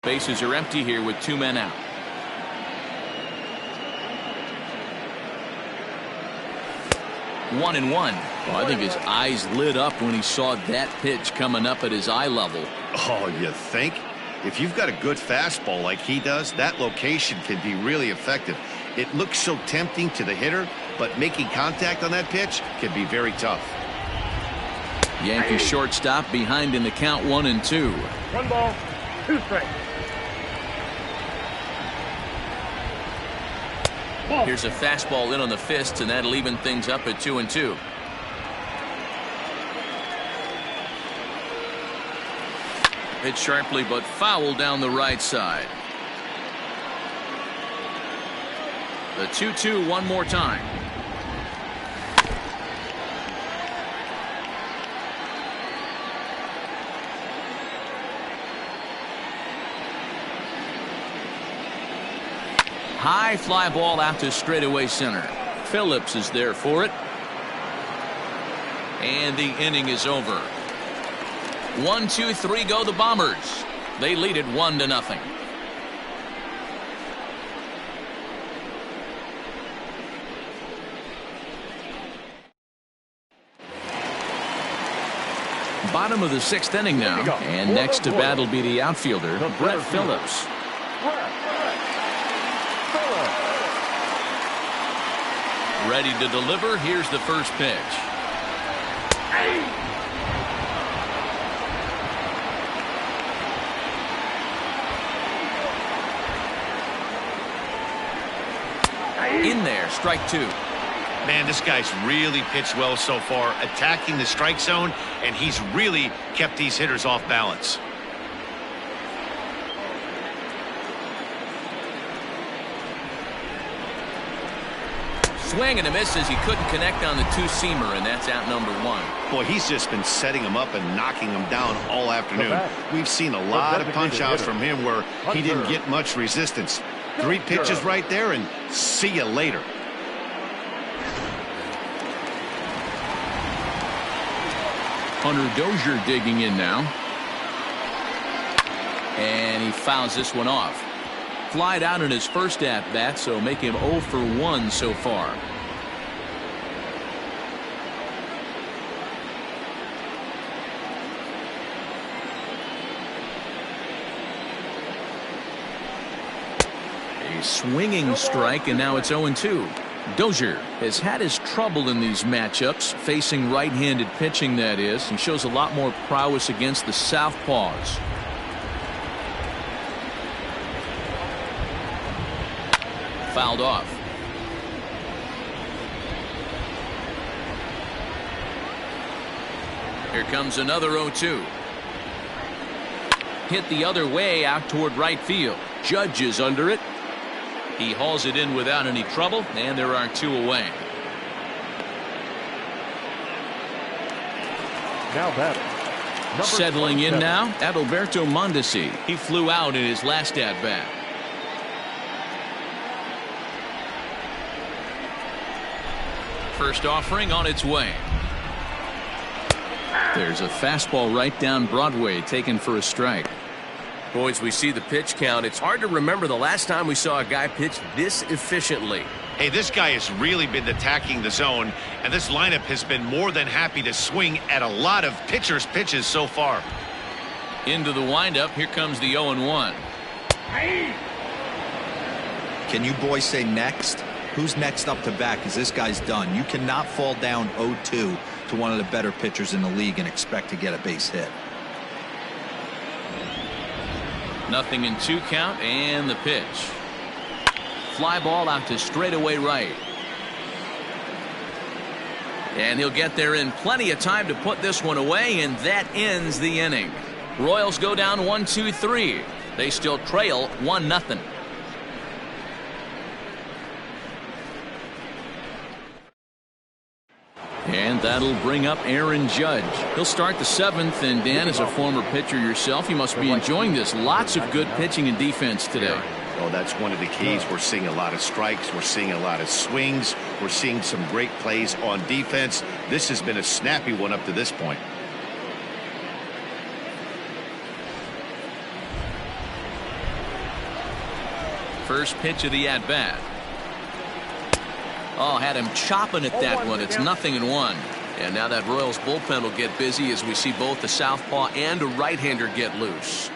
Bases are empty here with 2 men out. One and one. Well, I think his eyes lit up when he saw that pitch coming up at his eye level. Oh, you think? If you've got a good fastball like he does, that location can be really effective. It looks so tempting to the hitter, but making contact on that pitch can be very tough. Yankee shortstop behind in the count, 1-2. 1 ball, 2 strikes. Here's a fastball in on the fists, and that'll even things up at 2-2. Hit sharply but foul down the right side. The 2-2 one more time. High fly ball out to straightaway center. Phillips is there for it. And the inning is over. 1, 2, 3 go the Bombers. They lead it 1-0. Bottom of the 6th inning now. And next to bat will be the outfielder, Brett Phillips. Ready to deliver. Here's the first pitch. In there, strike 2. Man, this guy's really pitched well so far, attacking the strike zone, and he's really kept these hitters off balance. Swing and a miss as he couldn't connect on the two-seamer, and that's out number 1. Boy, he's just been setting him up and knocking him down all afternoon. We've seen a lot of punch-outs from him where he didn't get much resistance. 3 pitches right there, and see you later. Hunter Dozier digging in now. And he fouls this one off. Flied out in his first at-bat, so make him 0 for 1 so far. A swinging strike, and now it's 0-2. Dozier has had his trouble in these matchups, facing right-handed pitching, that is, and shows a lot more prowess against the southpaws. Fouled off. Here comes another 0-2. Hit the other way out toward right field. Judge is under it. He hauls it in without any trouble, and there are 2 away. Now batting. Settling in now, Adalberto Mondesi. He flew out in his last at-bat. First offering on its way. There's a fastball right down Broadway, taken for a strike. Boys, we see the pitch count. It's hard to remember the last time we saw a guy pitch this efficiently. Hey, this guy has really been attacking the zone, and this lineup has been more than happy to swing at a lot of pitchers' pitches so far. Into the windup. Here comes the 0-1. Can you boys say next? Who's next up to bat? Because this guy's done. You cannot fall down 0-2 to one of the better pitchers in the league and expect to get a base hit. Nothing in 2 count, and the pitch. Fly ball out to straightaway right. And he'll get there in plenty of time to put this one away, and that ends the inning. Royals go down 1-2-3. They still trail 1-0. And that'll bring up Aaron Judge. He'll start the 7th, and Dan, as a former pitcher yourself, you must be enjoying this. Lots of good pitching and defense today. Oh, that's one of the keys. We're seeing a lot of strikes. We're seeing a lot of swings. We're seeing some great plays on defense. This has been a snappy one up to this point. First pitch of the at-bat. Oh, had him chopping at that one. It's 0-1. And now that Royals bullpen will get busy as we see both the southpaw and a right-hander get loose.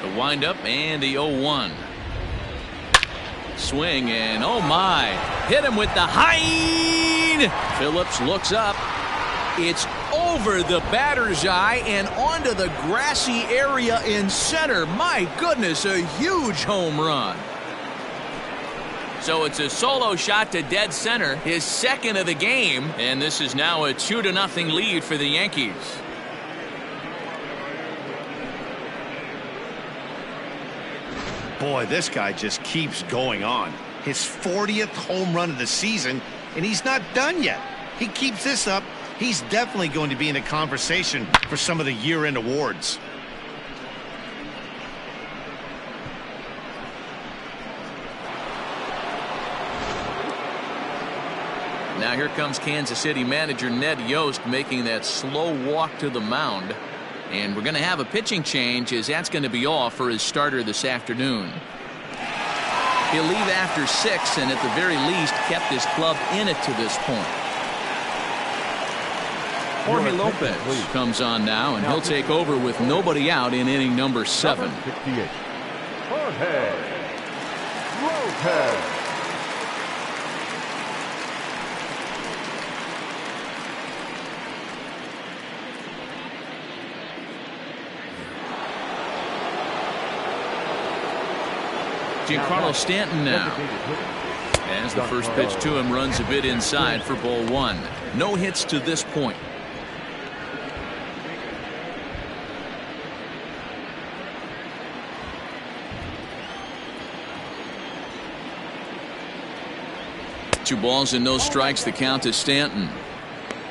The windup and the 0-1. Swing and oh my. Hit him with the Hine. Phillips looks up. It's over the batter's eye and onto the grassy area in center. My goodness, a huge home run. So it's a solo shot to dead center, his second of the game, and this is now a 2-0 lead for the Yankees. Boy, this guy just keeps going on. His 40th home run of the season, and he's not done yet. He keeps this up. He's definitely going to be in a conversation for some of the year-end awards. Now here comes Kansas City manager Ned Yost making that slow walk to the mound. And we're going to have a pitching change as that's going to be all for his starter this afternoon. He'll leave after 6 and at the very least kept his club in it to this point. Jorge Lopez comes on now, and he'll take over with nobody out in inning number 7. Jorge Lopez. Giancarlo Stanton now. As the first pitch to him runs a bit inside for ball 1. No hits to this point. Two balls and no strikes. The count to Stanton.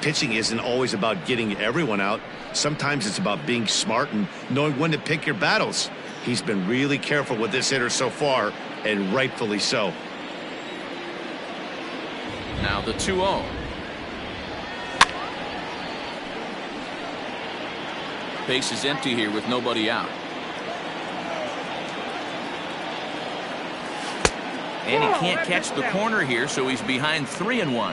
Pitching isn't always about getting everyone out. Sometimes it's about being smart and knowing when to pick your battles. He's been really careful with this hitter so far, and rightfully so. Now the 2-0. Base is empty here with nobody out. And he can't catch the corner here, so he's behind 3-1.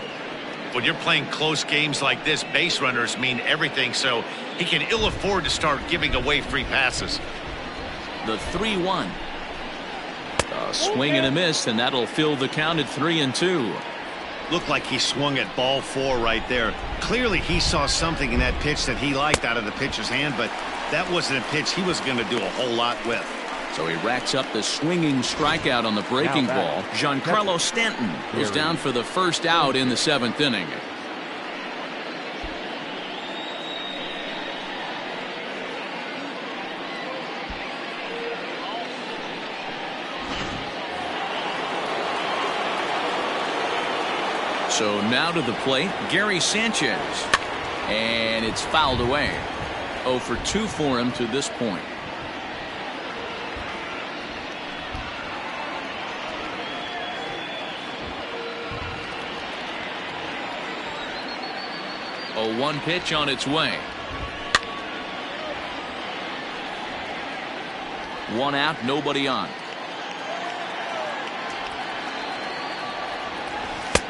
When you're playing close games like this, base runners mean everything, so he can ill afford to start giving away free passes. The 3-1. A swing and a miss, and that'll fill the count at 3-2. Looked like he swung at ball 4 right there. Clearly he saw something in that pitch that he liked out of the pitcher's hand, but that wasn't a pitch he was going to do a whole lot with. So he racks up the swinging strikeout on the breaking ball. Giancarlo Stanton goes down for the first out in the 7th inning. So now to the plate, Gary Sanchez. And it's fouled away. 0 for 2 for him to this point. A 1 pitch on its way. 1 out, nobody on.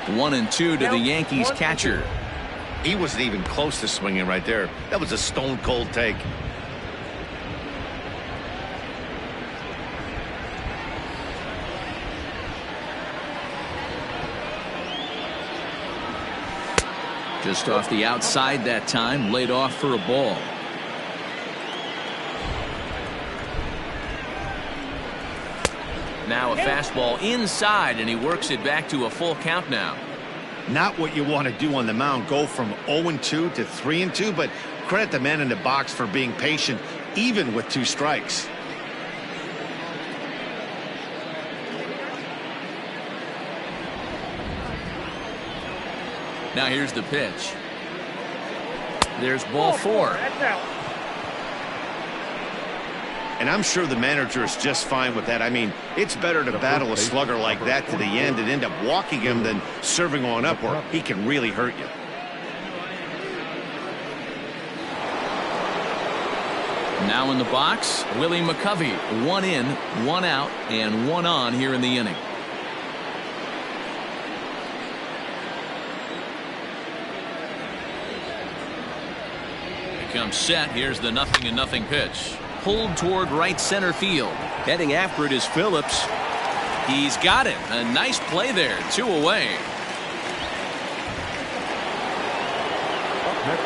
1-2 to the Yankees catcher. He wasn't even close to swinging right there. That was a stone cold take. Just off the outside that time, laid off for a ball. Now a fastball inside, and he works it back to a full count now. Not what you want to do on the mound, go from 0-2 to 3-2, but credit the man in the box for being patient, even with 2 strikes. Now here's the pitch. There's ball 4. And I'm sure the manager is just fine with that. I mean, it's better to battle a slugger like that to the end and end up walking him than serving on up where he can really hurt you. Now in the box, Willie McCovey. 1 in, 1 out, and 1 on here in the inning. Becomes set. Here's the 0-0 pitch. Pulled toward right center field. Heading after it is Phillips. He's got it. A nice play there. 2 away.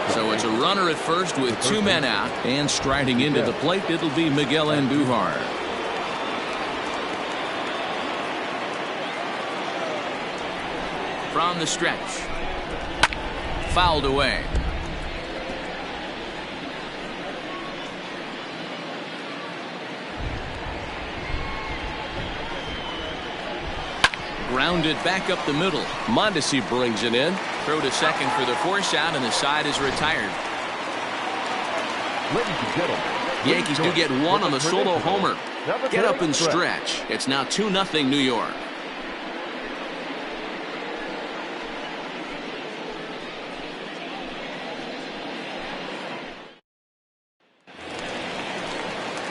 So it's a runner at first with 2 men out, and striding into the plate, it'll be Miguel Andujar. From the stretch. Fouled away. Grounded back up the middle. Mondesi brings it in. Throw to second for the force out, and the side is retired. Ladies and gentlemen, Yankees do get 1 on the solo homer. Get up and stretch. It's now 2-0 New York.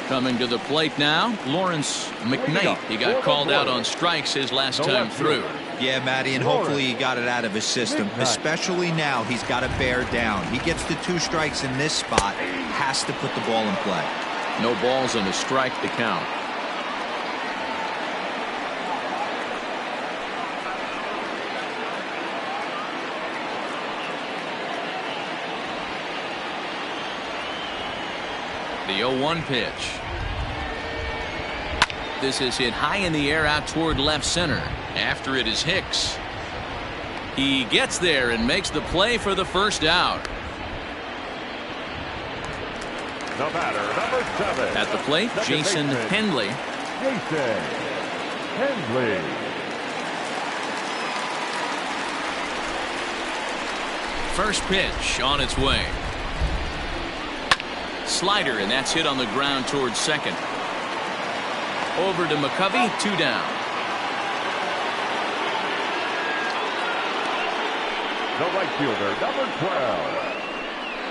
Coming to the plate now, Lawrence McKnight. He got called out on strikes his last time through. Yeah, Matty, and hopefully he got it out of his system. Especially now, he's got to bear down. He gets the 2 strikes in this spot, has to put the ball in play. No balls and a strike to count. The 0-1 pitch. This is hit high in the air out toward left center. After it is Hicks. He gets there and makes the play for the first out. The batter, number 7. At the plate, Jason Henley. Jason Henley. First pitch on its way. Slider, and that's hit on the ground towards second. Over to McCovey, 2 down. The right fielder, number 12.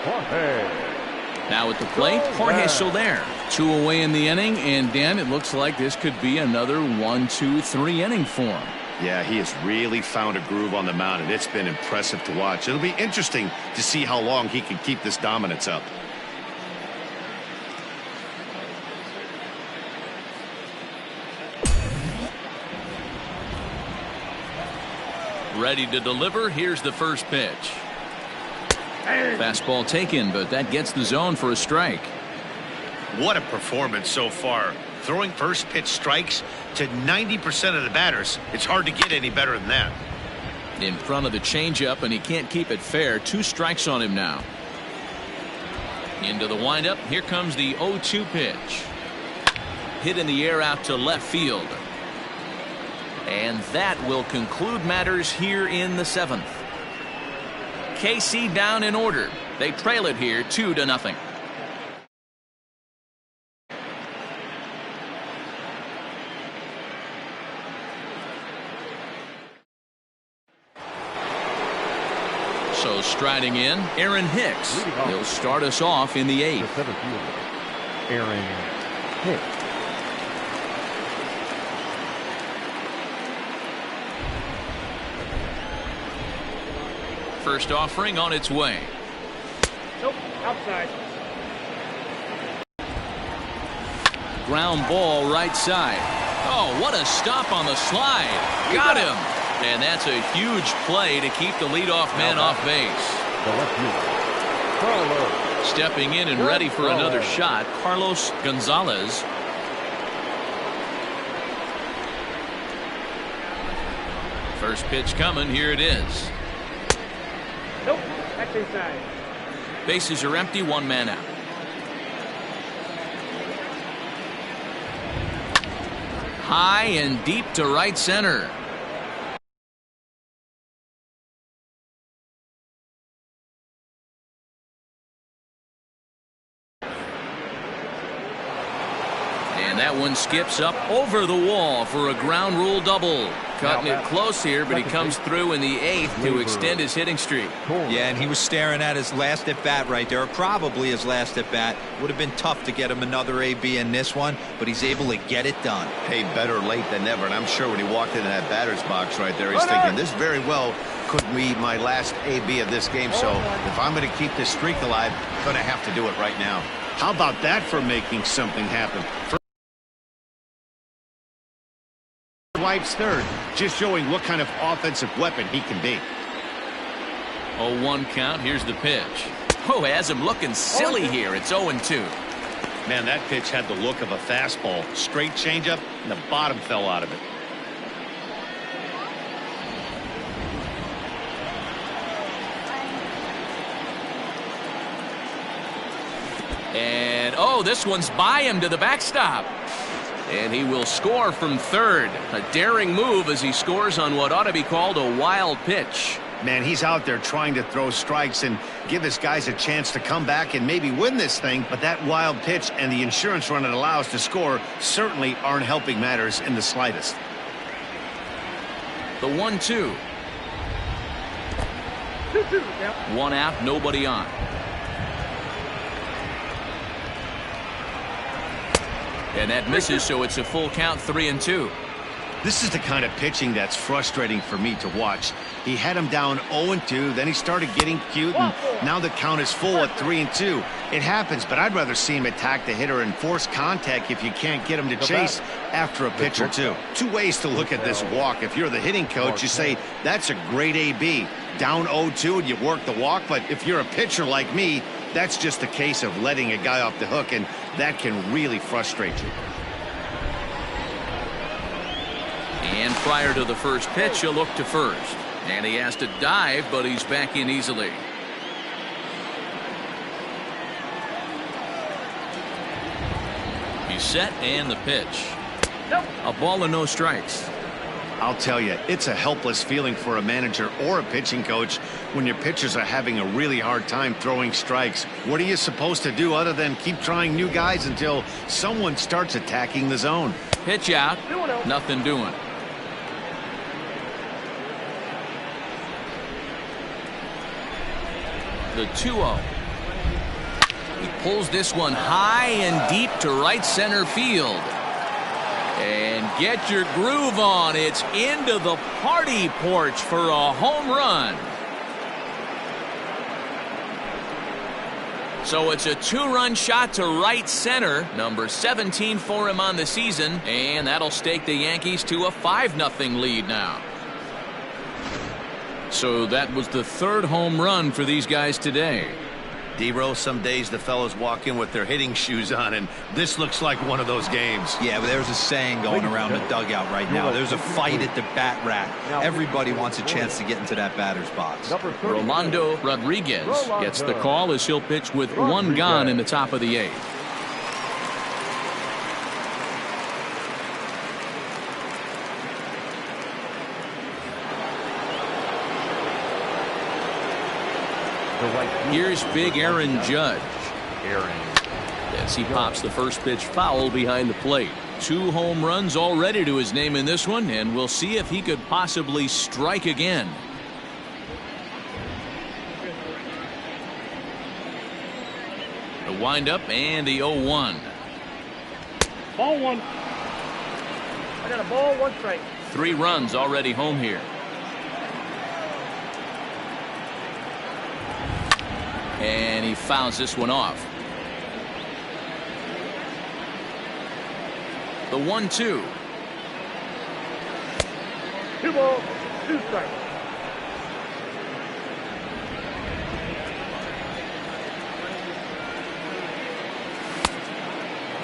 Jorge. Now at the plate, Jorge Soler. 2 away in the inning, and Dan, it looks like this could be another 1-2-3 inning for him. Yeah, he has really found a groove on the mound, and it's been impressive to watch. It'll be interesting to see how long he can keep this dominance up. Ready to deliver. Here's the first pitch. Fastball taken, but that gets the zone for a strike. What a performance so far. Throwing first pitch strikes to 90% of the batters. It's hard to get any better than that. In front of the changeup, and he can't keep it fair. 2 strikes on him now. Into the windup. Here comes the 0-2 pitch. Hit in the air out to left field. And that will conclude matters here in the 7th. KC down in order. They trail it here 2-0. So striding in, Aaron Hicks. He'll start us off in the 8th. The 7th fielder, Aaron Hicks. First offering on its way. Nope, outside. Ground ball right side. Oh, what a stop on the slide. Got him. And that's a huge play to keep the leadoff man off base. The left fielder, Carlos. Stepping in and ready for another shot, Carlos Gonzalez. First pitch coming. Here it is. Nope, that's inside. Bases are empty. 1 man out. High and deep to right center. And that one skips up over the wall for a ground rule double. Cutting it close here, but he comes through in the 8th to extend his hitting streak. Yeah, and he was staring at his last at-bat right there, or probably his last at-bat. Would have been tough to get him another AB in this one, but he's able to get it done. Hey, better late than never, and I'm sure when he walked into that batter's box right there, he's thinking, this very well could be my last AB of this game, so if I'm going to keep this streak alive, I'm going to have to do it right now. How about that for making something happen? Wipes third, just showing what kind of offensive weapon he can be. 0-1 count. Here's the pitch. Oh, has him looking silly here. It's 0-2. Man, that pitch had the look of a fastball. Straight changeup, and the bottom fell out of it. And, oh, this one's by him to the backstop. And he will score from third. A daring move as he scores on what ought to be called a wild pitch. Man, he's out there trying to throw strikes and give his guys a chance to come back and maybe win this thing. But that wild pitch and the insurance run it allows to score certainly aren't helping matters in the slightest. The 1-2. 1 out, nobody on. And that misses, so it's a full count, 3-2. This is the kind of pitching that's frustrating for me to watch. He had him down 0-2, then he started getting cute, and now the count is full at 3-2. It happens, but I'd rather see him attack the hitter and force contact if you can't get him to chase after a pitch or two. Two ways to look at this walk. If you're the hitting coach, you say, that's a great AB. Down 0-2 and you work the walk, but if you're a pitcher like me, that's just a case of letting a guy off the hook, and that can really frustrate you. And prior to the first pitch, he'll look to first. And he has to dive, but he's back in easily. He's set, and the pitch. A ball and no strikes. I'll tell you, it's a helpless feeling for a manager or a pitching coach when your pitchers are having a really hard time throwing strikes. What are you supposed to do other than keep trying new guys until someone starts attacking the zone? Pitch out. Nothing doing. The 2-0. He pulls this one high and deep to right center field. And get your groove on. It's into the party porch for a home run. So it's a 2-run shot to right center. Number 17 for him on the season. And that'll stake the Yankees to a 5-0 lead now. So that was the 3rd home run for these guys today. D-Rose, some days the fellows walk in with their hitting shoes on, and this looks like one of those games. Yeah, but there's a saying going around the dugout right now. There's a fight at the bat rack. Everybody wants a chance to get into that batter's box. Rolando Rodriguez gets the call as he'll pitch with 1 gone in the top of the 8th. Here's big Aaron Judge. As he pops the first pitch foul behind the plate. 2 home runs already to his name in this one, and we'll see if he could possibly strike again. The windup and the 0-1. Ball 1. I got a ball, 1 strike. 3 runs already home here. And he fouls this one off. The 1-2. 2 balls, 2 strikes.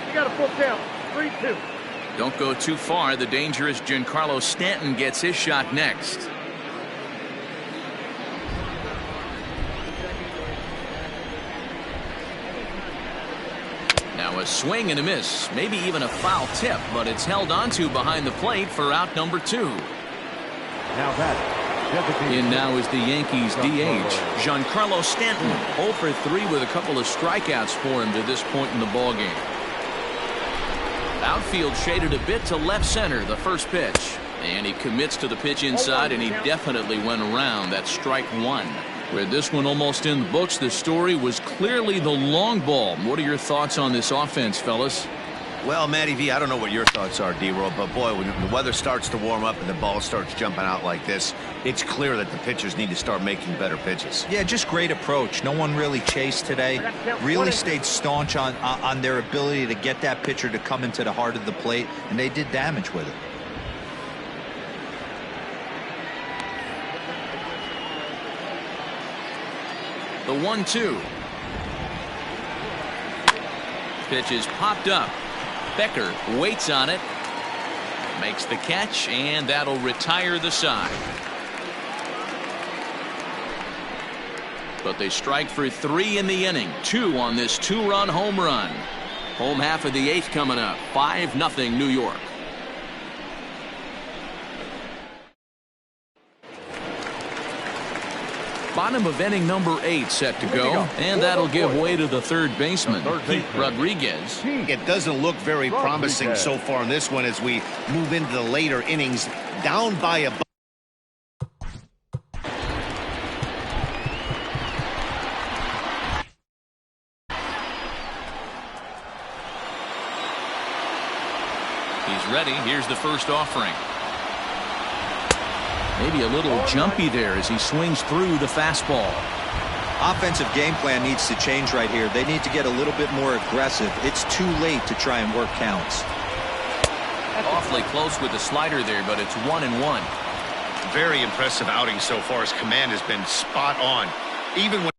You got a full count. 3-2. Don't go too far. The dangerous Giancarlo Stanton gets his shot next. Now a swing and a miss, maybe even a foul tip, but it's held onto behind the plate for out number 2. Now that In now is the Yankees DH, Giancarlo Stanton, 0 for 3 with a couple of strikeouts for him to this point in the ballgame. Outfield shaded a bit to left center, the first pitch. And he commits to the pitch inside, and he definitely went around. That's strike one. With this one almost in the books, the story was clearly the long ball. What are your thoughts on this offense, fellas? Well, Matty V, I don't know what your thoughts are, D-Roll, but boy, when the weather starts to warm up and the ball starts jumping out like this, it's clear that the pitchers need to start making better pitches. Yeah, just great approach. No one really chased today. Really stayed staunch on their ability to get that pitcher to come into the heart of the plate, and they did damage with it. The 1-2. Pitch is popped up. Becker waits on it. Makes the catch, and that'll retire the side. But they strike for 3 in the inning. 2 on this 2-run home run. Home half of the 8th coming up. 5-0 New York. Bottom of inning number 8 set to go, and that'll give way to the third baseman, Pete Rodriguez. It doesn't look very promising so far in this one as we move into the later innings, down by a. He's ready. Here's the first offering. Maybe a little jumpy there as he swings through the fastball. Offensive game plan needs to change right here. They need to get a little bit more aggressive. It's too late to try and work counts. Awfully close with the slider there, but it's 1-1. Very impressive outing so far. His command has been spot on. Even when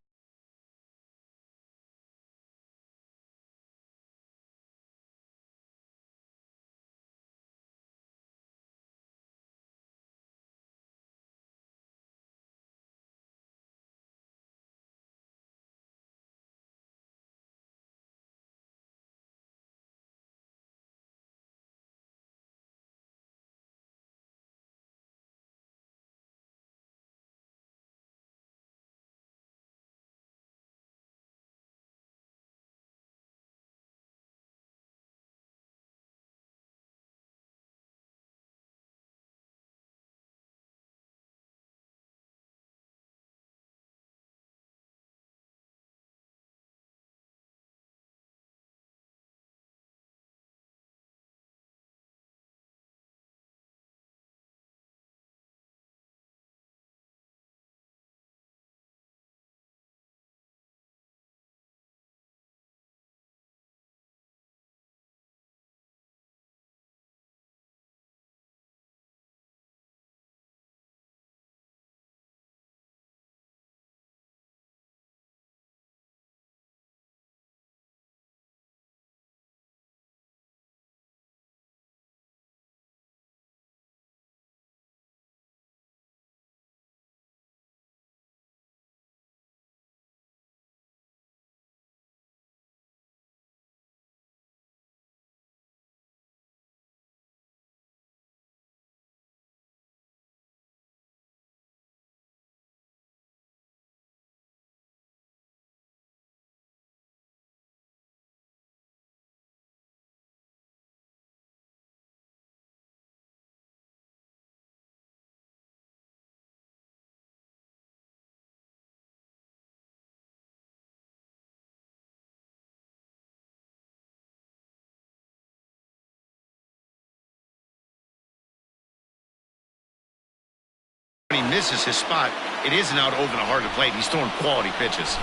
he misses his spot, it isn't out over the heart of the plate. He's throwing quality pitches.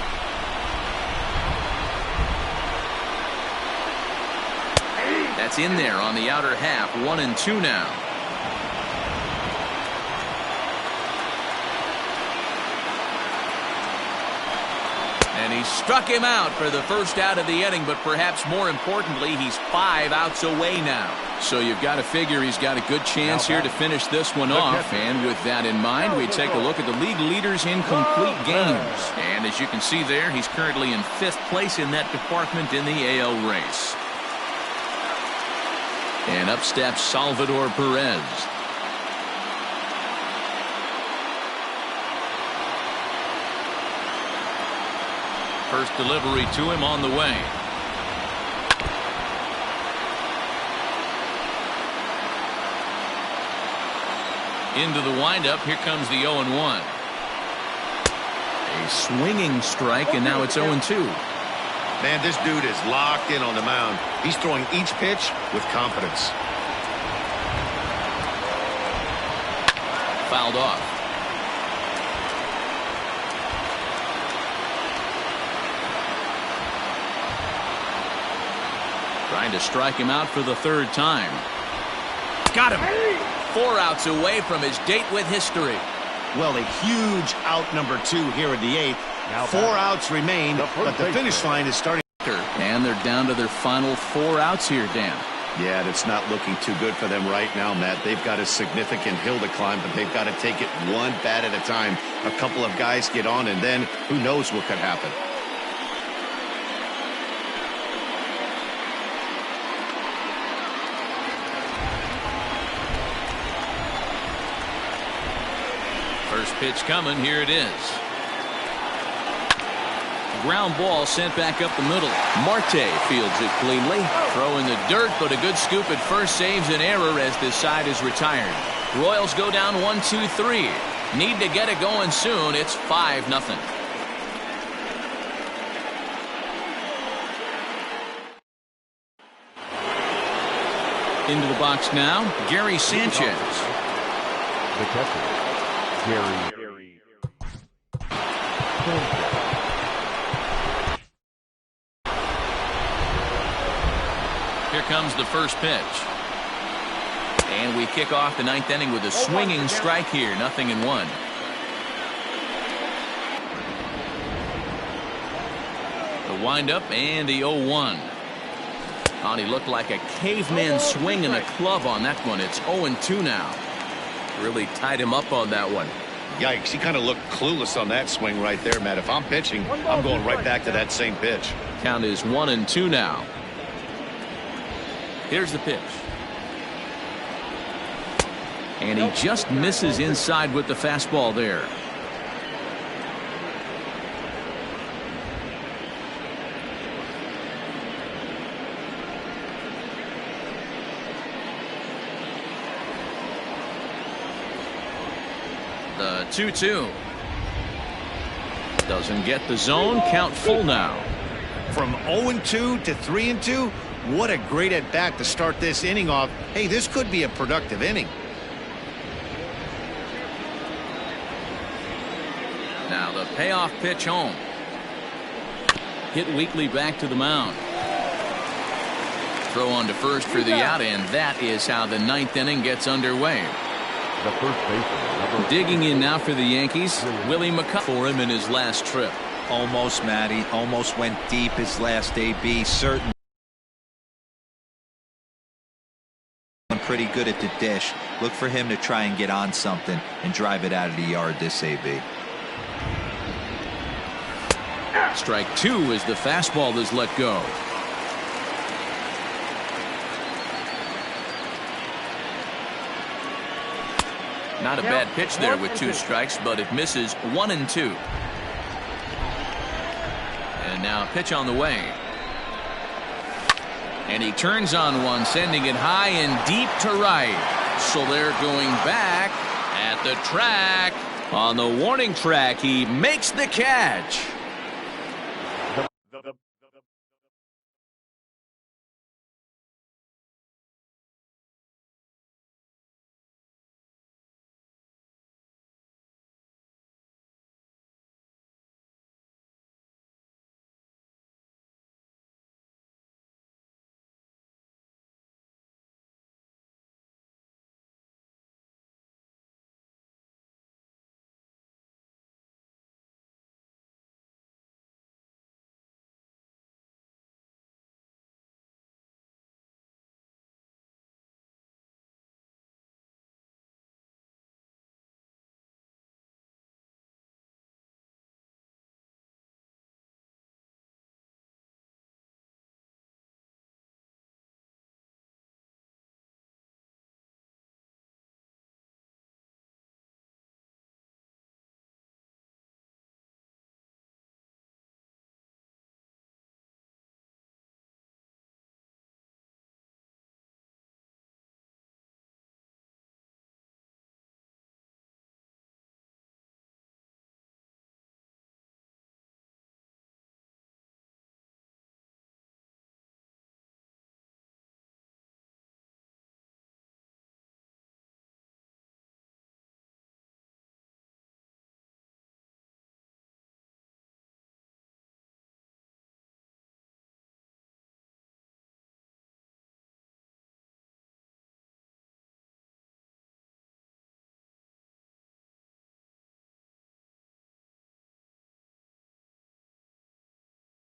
That's in there on the outer half. 1-2 now. And he struck him out for the first out of the inning, but perhaps more importantly, he's 5 outs away now. So you've got to figure he's got a good chance here to finish this one off. And with that in mind, we take a look at the league leaders in complete games. And as you can see there, he's currently in 5th place in that department in the AL race. And up steps Salvador Perez. First delivery to him on the way. Into the windup. Here comes the 0-1. A swinging strike, and now it's 0-2. Man, this dude is locked in on the mound. He's throwing each pitch with confidence. Fouled off. Trying to strike him out for the third time. Got him. 4 outs away from his date with history. Well, a huge out number 2 here in the 8th. 4 outs remain, but the finish line is starting. And they're down to their final 4 outs here, Dan. Yeah, it's not looking too good for them right now, Matt. They've got a significant hill to climb, but they've got to take it one bat at a time. A couple of guys get on, and then who knows what could happen. First pitch coming. Here it is. Ground ball sent back up the middle. Marte fields it cleanly. Throw in the dirt, but a good scoop at first saves an error as this side is retired. Royals go down 1-2-3. Need to get it going soon. It's 5-0. Into the box now, Gary Sanchez. The catcher, Gary Sanchez. Here comes the first pitch. And we kick off the 9th inning with a swinging strike here. 0-1. The windup and the 0-1. Oh, he looked like a caveman swinging a club on that one. It's 0-2 now. Really tied him up on that one. Yikes, he kind of looked clueless on that swing right there, Matt. If I'm pitching, I'm going right back to that same pitch. Count is 1-2 now. Here's the pitch. And he just misses inside with the fastball there. The 2-2. Doesn't get the zone. Count full now. From 0-2 to 3-2, what a great at-bat to start this inning off. Hey, this could be a productive inning. Now the payoff pitch home. Hit weakly back to the mound. Throw on to first for the out, and that is how the 9th inning gets underway. The first baseman. Digging in now for the Yankees, Willie McCutcheon for him in his last trip. Almost, Matty. Almost went deep his last AB. Certainly pretty good at the dish. Look for him to try and get on something and drive it out of the yard this AB. Strike 2 as the fastball is let go. Not a bad pitch there with 2 strikes, but it misses 1-2. And now a pitch on the way. And he turns on one, sending it high and deep to right. So they're going back at the track. On the warning track, he makes the catch.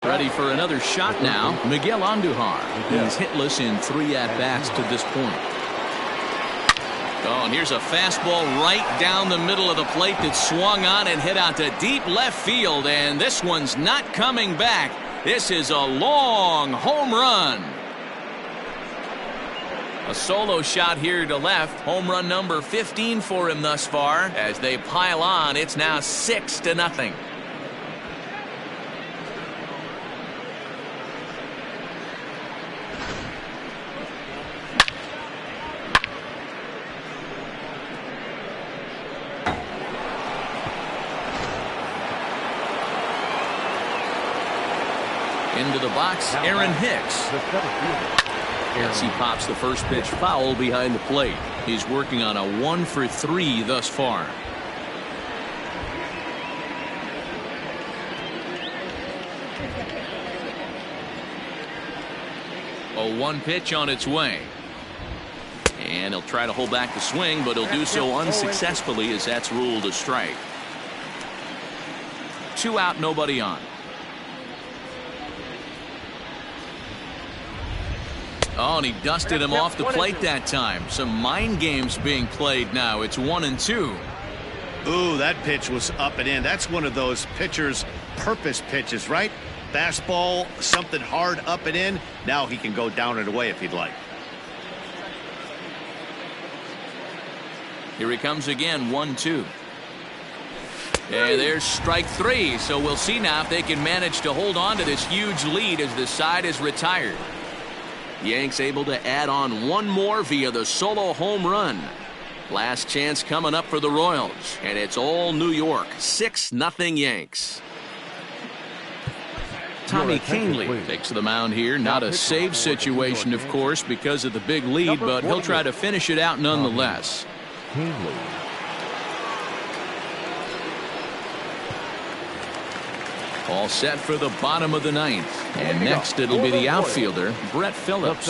Ready for another shot now. Miguel Andujar. He's hitless in 3 at-bats to this point. Oh, and here's a fastball right down the middle of the plate that swung on and hit out to deep left field, and this one's not coming back. This is a long home run. A solo shot here to left. Home run number 15 for him thus far. As they pile on, it's now 6-0. Into the box, Aaron Hicks. As he pops the first pitch foul behind the plate. He's working on a 1-for-3 thus far. A 1 pitch on its way. And he'll try to hold back the swing, but he'll do so unsuccessfully as that's ruled a strike. 2 out, nobody on. Oh, and he dusted him off the plate that time. Some mind games being played now. It's 1-2. Ooh, that pitch was up and in. That's one of those pitcher's purpose pitches, right? Fastball, something hard up and in. Now he can go down and away if he'd like. Here he comes again, 1-2. And there's strike 3. So we'll see now if they can manage to hold on to this huge lead as the side is retired. Yanks able to add on 1 more via the solo home run. Last chance coming up for the Royals, and it's all New York. 6-0 Yanks. Tommy Kahnle takes the mound here. Not a save situation, of course, because of the big lead, but he'll try to finish it out nonetheless. All set for the bottom of the 9th. And next it'll be the outfielder, Brett Phillips.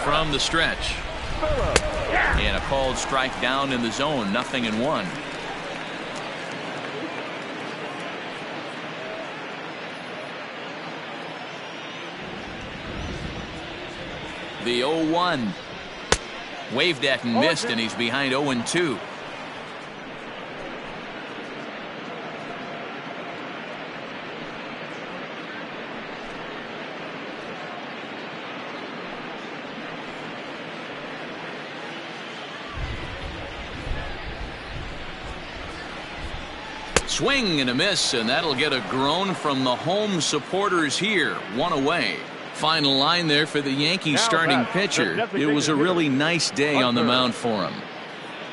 From the stretch. And a called strike down in the zone, 0-1. The 0-1. Waved at and missed, and he's behind 0-2. Swing and a miss, and that'll get a groan from the home supporters here. 1 away. Final line there for the Yankees starting pitcher. It was a really nice day on the mound for him.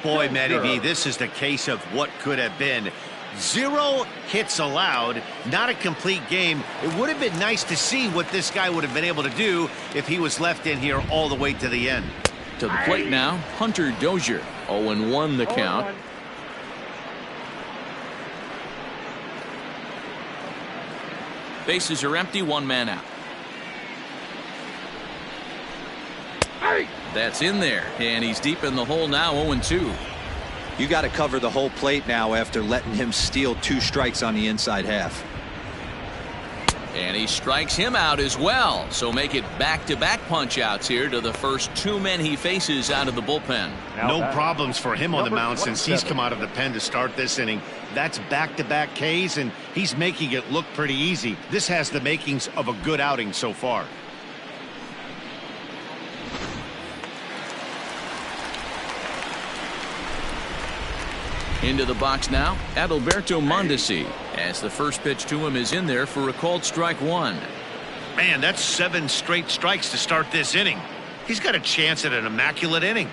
Boy, Matty V, this is the case of what could have been. 0 hits allowed, not a complete game. It would have been nice to see what this guy would have been able to do if he was left in here all the way to the end. To the plate now, Hunter Dozier. 0-1 the count. Bases are empty, 1 man out. That's in there, and he's deep in the hole now, 0-2. You got to cover the whole plate now after letting him steal 2 strikes on the inside half. And he strikes him out as well, so make it back-to-back punch-outs here to the first 2 men he faces out of the bullpen. No problems for him on the mound since he's come out of the pen to start this inning. That's back-to-back Ks, and he's making it look pretty easy. This has the makings of a good outing so far. Into the box now, Adalberto Mondesi, as the first pitch to him is in there for a called strike 1. Man, that's 7 straight strikes to start this inning. He's got a chance at an immaculate inning.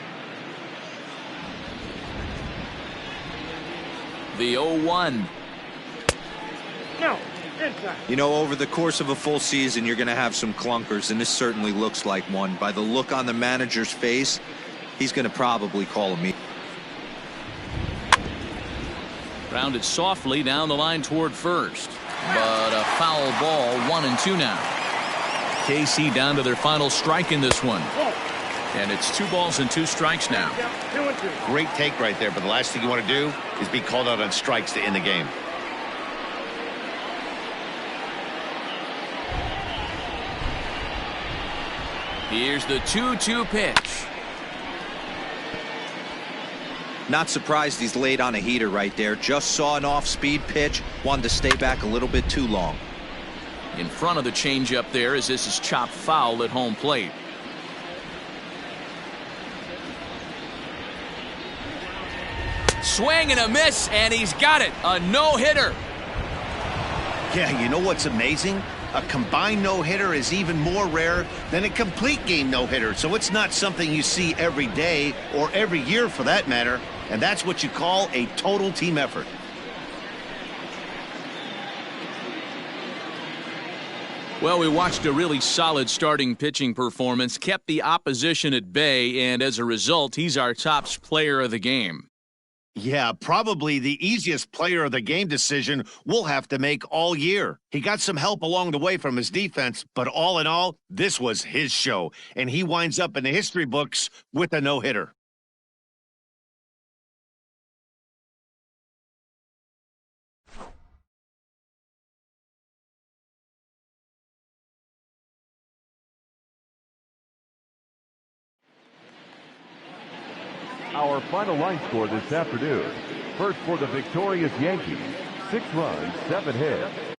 The 0-1. No, inside. You know, over the course of a full season, you're going to have some clunkers, and this certainly looks like one. By the look on the manager's face, he's going to probably call a meeting. Rounded softly down the line toward first, but a foul ball. 1-2 now. KC down to their final strike in this one, and it's 2 balls and 2 strikes now. Great take right there, but the last thing you want to do is be called out on strikes to end the game. Here's the 2-2 pitch. Not surprised he's laid on a heater right there. Just saw an off-speed pitch. Wanted to stay back a little bit too long. In front of the changeup there as this is chopped foul at home plate. Swing and a miss, and he's got it. A no-hitter. Yeah, you know what's amazing? A combined no-hitter is even more rare than a complete game no-hitter. So it's not something you see every day or every year for that matter. And that's what you call a total team effort. Well, we watched a really solid starting pitching performance, kept the opposition at bay, and as a result, he's our top player of the game. Yeah, probably the easiest player of the game decision we'll have to make all year. He got some help along the way from his defense, but all in all, this was his show, and he winds up in the history books with a no-hitter. Our final line score this afternoon. First for the victorious Yankees, 6 runs, 7 hits.